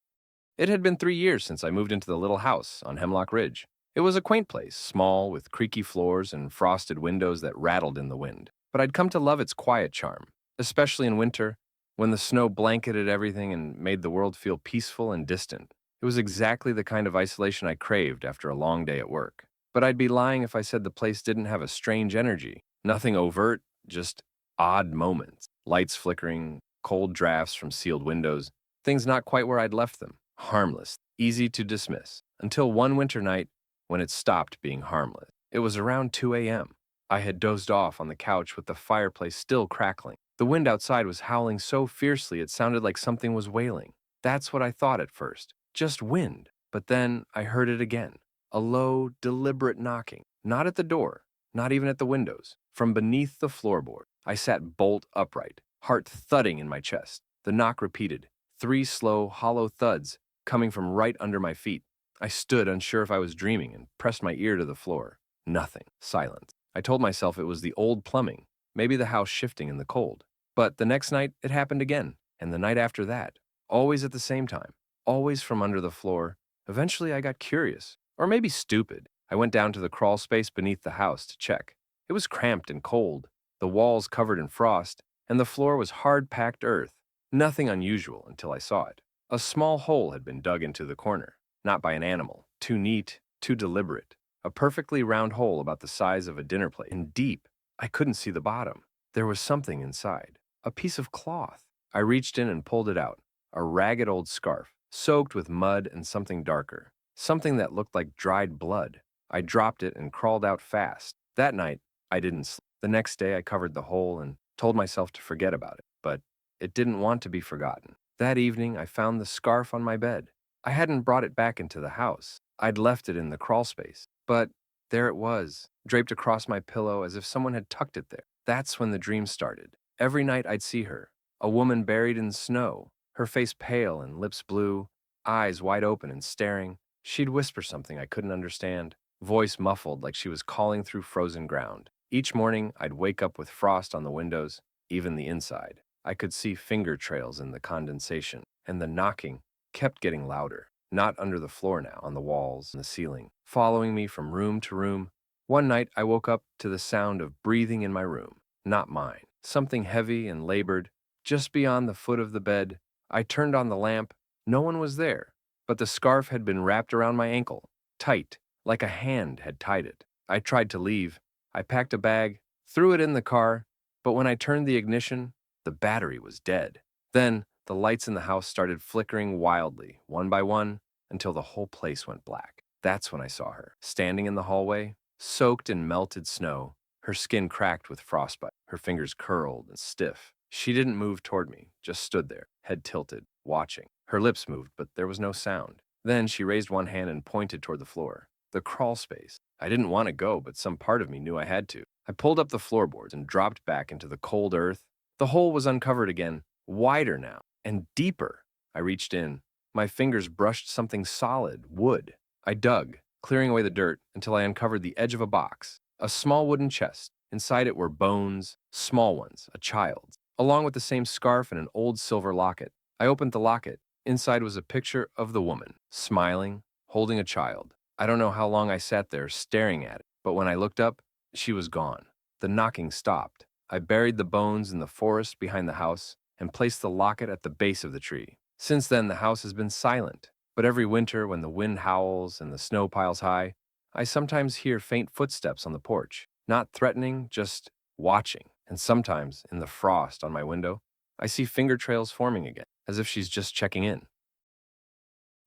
It had been 3 years since I moved into the little house on Hemlock Ridge. It was a quaint place, small, with creaky floors and frosted windows that rattled in the wind. But I'd come to love its quiet charm, especially in winter, when the snow blanketed everything and made the world feel peaceful and distant. It was exactly the kind of isolation I craved after a long day at work. But I'd be lying if I said the place didn't have a strange energy. Nothing overt, just odd moments. Lights flickering, cold drafts from sealed windows, things not quite where I'd left them. Harmless, easy to dismiss. Until one winter night when it stopped being harmless. It was around 2 a.m. I had dozed off on the couch with the fireplace still crackling. The wind outside was howling so fiercely it sounded like something was wailing. That's what I thought at first. Just wind. But then I heard it again. A low, deliberate knocking. Not at the door, not even at the windows. From beneath the floorboard. I sat bolt upright, heart thudding in my chest. The knock repeated. 3 slow, hollow thuds coming from right under my feet. I stood unsure if I was dreaming and pressed my ear to the floor. Nothing. Silence. I told myself it was the old plumbing, maybe the house shifting in the cold. But the next night, it happened again, and the night after that. Always at the same time. Always from under the floor. Eventually, I got curious. Or maybe stupid. I went down to the crawl space beneath the house to check. It was cramped and cold, the walls covered in frost, and the floor was hard-packed earth. Nothing unusual until I saw it. A small hole had been dug into the corner, not by an animal. Too neat, too deliberate. A perfectly round hole about the size of a dinner plate, and deep. I couldn't see the bottom. There was something inside. A piece of cloth. I reached in and pulled it out. A ragged old scarf, soaked with mud and something darker. Something that looked like dried blood. I dropped it and crawled out fast. That night, I didn't sleep. The next day, I covered the hole and told myself to forget about it. But it didn't want to be forgotten. That evening, I found the scarf on my bed. I hadn't brought it back into the house. I'd left it in the crawl space. But there it was, draped across my pillow as if someone had tucked it there. That's when the dream started. Every night I'd see her, a woman buried in snow, her face pale and lips blue, eyes wide open and staring. She'd whisper something I couldn't understand, voice muffled like she was calling through frozen ground. Each morning, I'd wake up with frost on the windows, even the inside. I could see finger trails in the condensation, and the knocking kept getting louder. Not under the floor now, on the walls and the ceiling, following me from room to room. One night, I woke up to the sound of breathing in my room. Not mine. Something heavy and labored, just beyond the foot of the bed. I turned on the lamp. No one was there, but the scarf had been wrapped around my ankle, tight, like a hand had tied it. I tried to leave. I packed a bag, threw it in the car, but when I turned the ignition, the battery was dead. Then, the lights in the house started flickering wildly, one by one, until the whole place went black. That's when I saw her, standing in the hallway, soaked in melted snow, her skin cracked with frostbite, her fingers curled and stiff. She didn't move toward me, just stood there, head tilted, watching. Her lips moved, but there was no sound. Then she raised one hand and pointed toward the floor. The crawl space. I didn't want to go, but some part of me knew I had to. I pulled up the floorboards and dropped back into the cold earth. The hole was uncovered again, wider now, and deeper. I reached in. My fingers brushed something solid, wood. I dug, clearing away the dirt until I uncovered the edge of a box. A small wooden chest. Inside it were bones, small ones, a child's, along with the same scarf and an old silver locket. I opened the locket. Inside was a picture of the woman, smiling, holding a child. I don't know how long I sat there staring at it, but when I looked up, she was gone. The knocking stopped. I buried the bones in the forest behind the house and placed the locket at the base of the tree. Since then, the house has been silent, but every winter when the wind howls and the snow piles high, I sometimes hear faint footsteps on the porch, not threatening, just watching. And sometimes, in the frost on my window, I see finger trails forming again, as if she's just checking in.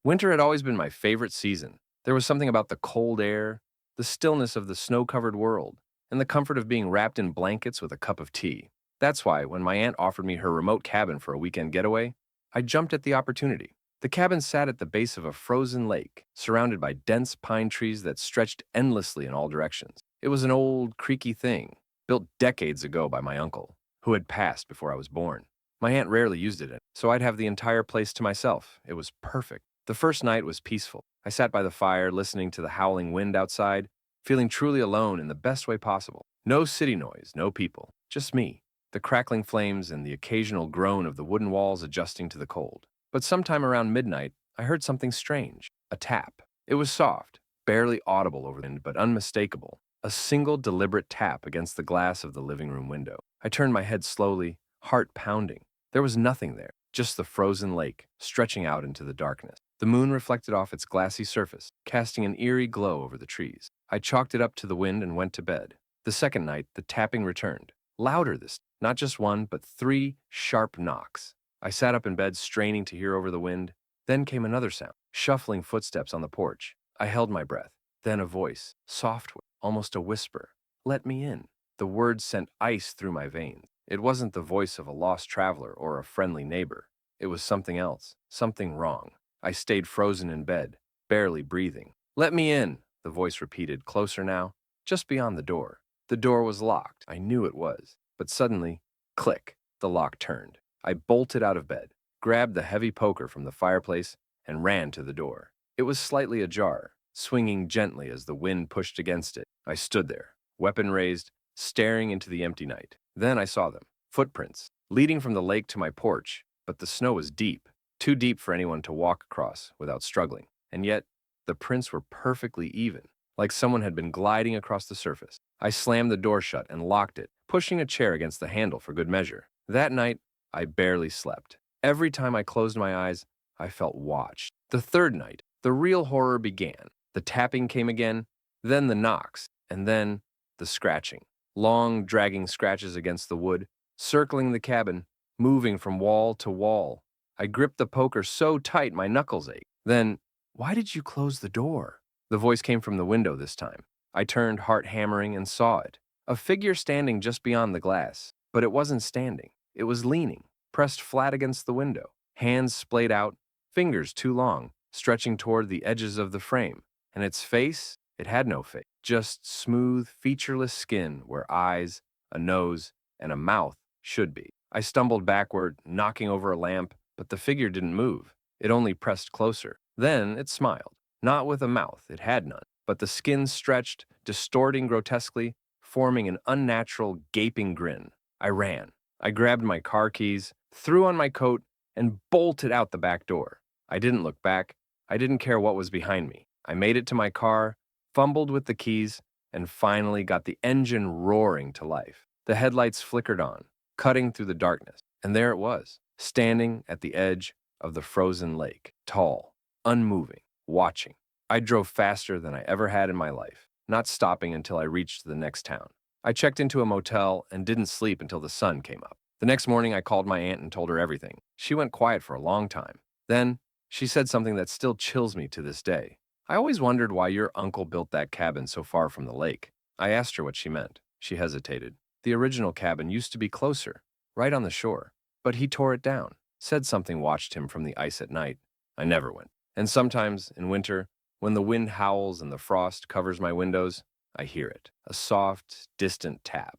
Winter had always been my favorite season. There was something about the cold air, the stillness of the snow-covered world, and the comfort of being wrapped in blankets with a cup of tea. That's why, when my aunt offered me her remote cabin for a weekend getaway, I jumped at the opportunity. The cabin sat at the base of a frozen lake, surrounded by dense pine trees that stretched endlessly in all directions. It was an old, creaky thing, built decades ago by my uncle, who had passed before I was born. My aunt rarely used it, so I'd have the entire place to myself. It was perfect. The first night was peaceful. I sat by the fire, listening to the howling wind outside, feeling truly alone in the best way possible. No city noise, no people, just me, the crackling flames, and the occasional groan of the wooden walls adjusting to the cold. But sometime around midnight, I heard something strange, a tap. It was soft, barely audible over the wind, but unmistakable. A single deliberate tap against the glass of the living room window. I turned my head slowly, heart pounding. There was nothing there, just the frozen lake, stretching out into the darkness. The moon reflected off its glassy surface, casting an eerie glow over the trees. I chalked it up to the wind and went to bed. The second night, the tapping returned. Louder this, not just one, but three sharp knocks. I sat up in bed, straining to hear over the wind. Then came another sound, shuffling footsteps on the porch. I held my breath. Then a voice, soft, almost a whisper. Let me in. The words sent ice through my veins. It wasn't the voice of a lost traveler or a friendly neighbor. It was something else, something wrong. I stayed frozen in bed, barely breathing. Let me in, the voice repeated, closer now, just beyond the door. The door was locked. I knew it was. But suddenly, click, the lock turned. I bolted out of bed, grabbed the heavy poker from the fireplace, and ran to the door. It was slightly ajar, swinging gently as the wind pushed against it. I stood there, weapon raised, staring into the empty night. Then I saw them, footprints, leading from the lake to my porch, but the snow was deep, too deep for anyone to walk across without struggling. And yet, the prints were perfectly even, like someone had been gliding across the surface. I slammed the door shut and locked it, pushing a chair against the handle for good measure. That night, I barely slept. Every time I closed my eyes, I felt watched. The third night, the real horror began. The tapping came again, then the knocks, and then the scratching. Long, dragging scratches against the wood, circling the cabin, moving from wall to wall. I gripped the poker so tight my knuckles ached. Then, why did you close the door? The voice came from the window this time. I turned, heart hammering, and saw it. A figure standing just beyond the glass. But it wasn't standing. It was leaning, pressed flat against the window. Hands splayed out, fingers too long, stretching toward the edges of the frame. And its face? It had no face. Just smooth, featureless skin where eyes, a nose, and a mouth should be. I stumbled backward, knocking over a lamp, but the figure didn't move. It only pressed closer. Then it smiled. Not with a mouth, it had none, but the skin stretched, distorting grotesquely, forming an unnatural, gaping grin. I ran. I grabbed my car keys, threw on my coat, and bolted out the back door. I didn't look back. I didn't care what was behind me. I made it to my car, fumbled with the keys, and finally got the engine roaring to life. The headlights flickered on, cutting through the darkness, and there it was, standing at the edge of the frozen lake, tall, unmoving, watching. I drove faster than I ever had in my life, not stopping until I reached the next town. I checked into a motel and didn't sleep until the sun came up. The next morning, I called my aunt and told her everything. She went quiet for a long time. Then, she said something that still chills me to this day. I always wondered why your uncle built that cabin so far from the lake. I asked her what she meant. She hesitated. The original cabin used to be closer, right on the shore. But he tore it down, said something watched him from the ice at night. I never went. And sometimes, in winter, when the wind howls and the frost covers my windows, I hear it, a soft, distant tap.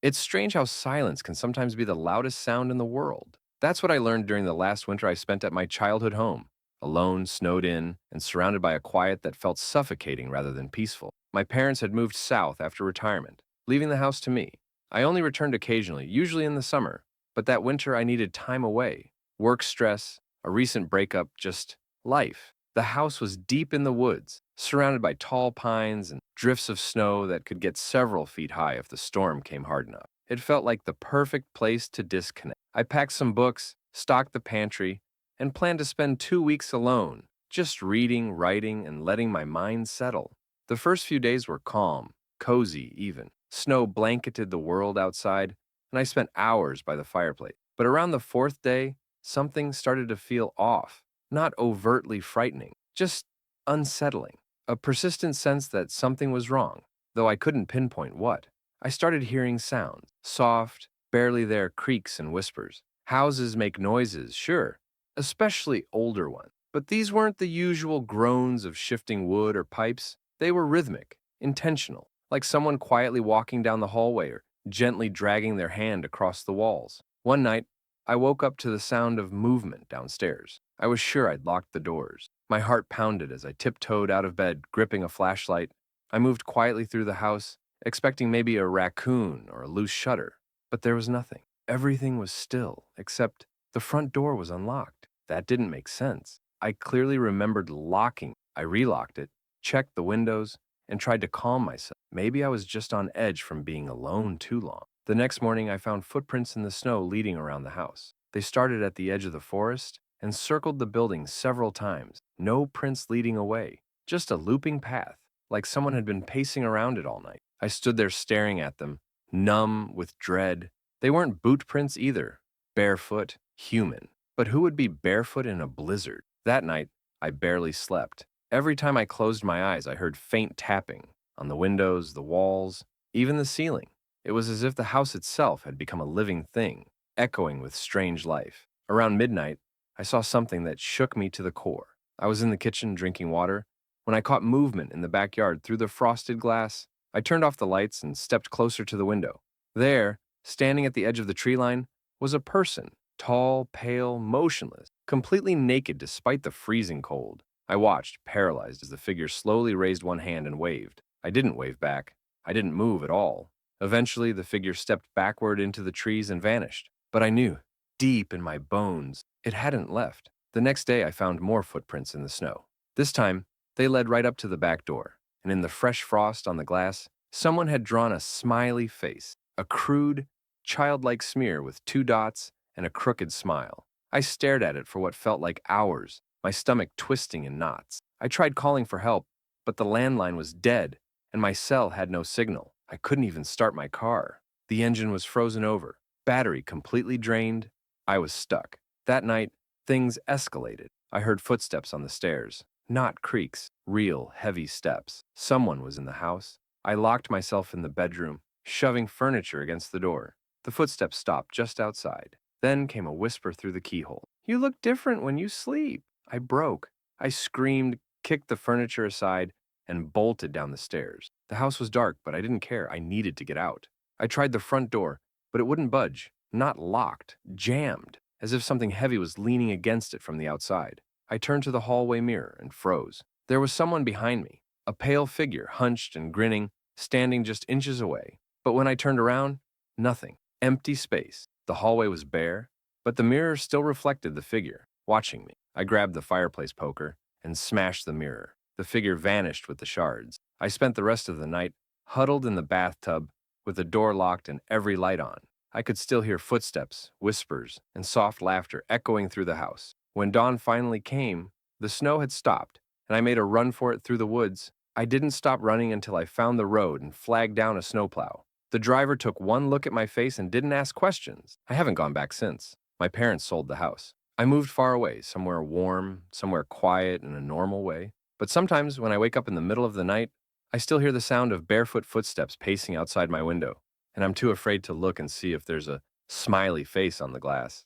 It's strange how silence can sometimes be the loudest sound in the world. That's what I learned during the last winter I spent at my childhood home, alone, snowed in, and surrounded by a quiet that felt suffocating rather than peaceful. My parents had moved south after retirement, leaving the house to me. I only returned occasionally, usually in the summer, but that winter I needed time away. Work stress, a recent breakup, just life. The house was deep in the woods, surrounded by tall pines and drifts of snow that could get several feet high if the storm came hard enough. It felt like the perfect place to disconnect. I packed some books, stocked the pantry, and planned to spend 2 weeks alone, just reading, writing, and letting my mind settle. The first few days were calm, cozy even. Snow blanketed the world outside, and I spent hours by the fireplace. But around the fourth day, something started to feel off. Not overtly frightening, just unsettling. A persistent sense that something was wrong, though I couldn't pinpoint what. I started hearing sounds, soft, Barely there creaks and whispers. Houses make noises, sure, especially older ones. But these weren't the usual groans of shifting wood or pipes. They were rhythmic, intentional, like someone quietly walking down the hallway or gently dragging their hand across the walls. One night, I woke up to the sound of movement downstairs. I was sure I'd locked the doors. My heart pounded as I tiptoed out of bed, gripping a flashlight. I moved quietly through the house, expecting maybe a raccoon or a loose shutter. But there was nothing. Everything was still, except the front door was unlocked. That didn't make sense. I clearly remembered locking. I relocked it, checked the windows, and tried to calm myself. Maybe I was just on edge from being alone too long. The next morning, I found footprints in the snow leading around the house. They started at the edge of the forest and circled the building several times. No prints leading away, just a looping path, like someone had been pacing around it all night. I stood there staring at them, numb with dread. They weren't boot prints either, barefoot, human. But who would be barefoot in a blizzard? That night, I barely slept. Every time I closed my eyes, I heard faint tapping on the windows, the walls, even the ceiling. It was as if the house itself had become a living thing, echoing with strange life. Around midnight, I saw something that shook me to the core. I was in the kitchen drinking water when I caught movement in the backyard through the frosted glass. I turned off the lights and stepped closer to the window. There, standing at the edge of the tree line, was a person, tall, pale, motionless, completely naked despite the freezing cold. I watched, paralyzed, as the figure slowly raised one hand and waved. I didn't wave back. I didn't move at all. Eventually, the figure stepped backward into the trees and vanished. But I knew, deep in my bones, it hadn't left. The next day, I found more footprints in the snow. This time, they led right up to the back door, and in the fresh frost on the glass, someone had drawn a smiley face, a crude, childlike smear with two dots and a crooked smile. I stared at it for what felt like hours, my stomach twisting in knots. I tried calling for help, but the landline was dead, and my cell had no signal. I couldn't even start my car. The engine was frozen over, battery completely drained. I was stuck. That night, things escalated. I heard footsteps on the stairs. Not creaks, real, heavy steps. Someone was in the house. I locked myself in the bedroom, shoving furniture against the door. The footsteps stopped just outside. Then came a whisper through the keyhole. "You look different when you sleep." I broke. I screamed, kicked the furniture aside, and bolted down the stairs. The house was dark, but I didn't care. I needed to get out. I tried the front door, but it wouldn't budge. Not locked, jammed, as if something heavy was leaning against it from the outside. I turned to the hallway mirror and froze. There was someone behind me, a pale figure, hunched and grinning, standing just inches away. But when I turned around, nothing. Empty space. The hallway was bare, but the mirror still reflected the figure, watching me. I grabbed the fireplace poker and smashed the mirror. The figure vanished with the shards. I spent the rest of the night huddled in the bathtub with the door locked and every light on. I could still hear footsteps, whispers, and soft laughter echoing through the house. When dawn finally came, the snow had stopped, and I made a run for it through the woods. I didn't stop running until I found the road and flagged down a snowplow. The driver took one look at my face and didn't ask questions. I haven't gone back since. My parents sold the house. I moved far away, somewhere warm, somewhere quiet in a normal way. But sometimes when I wake up in the middle of the night, I still hear the sound of barefoot footsteps pacing outside my window, and I'm too afraid to look and see if there's a smiley face on the glass.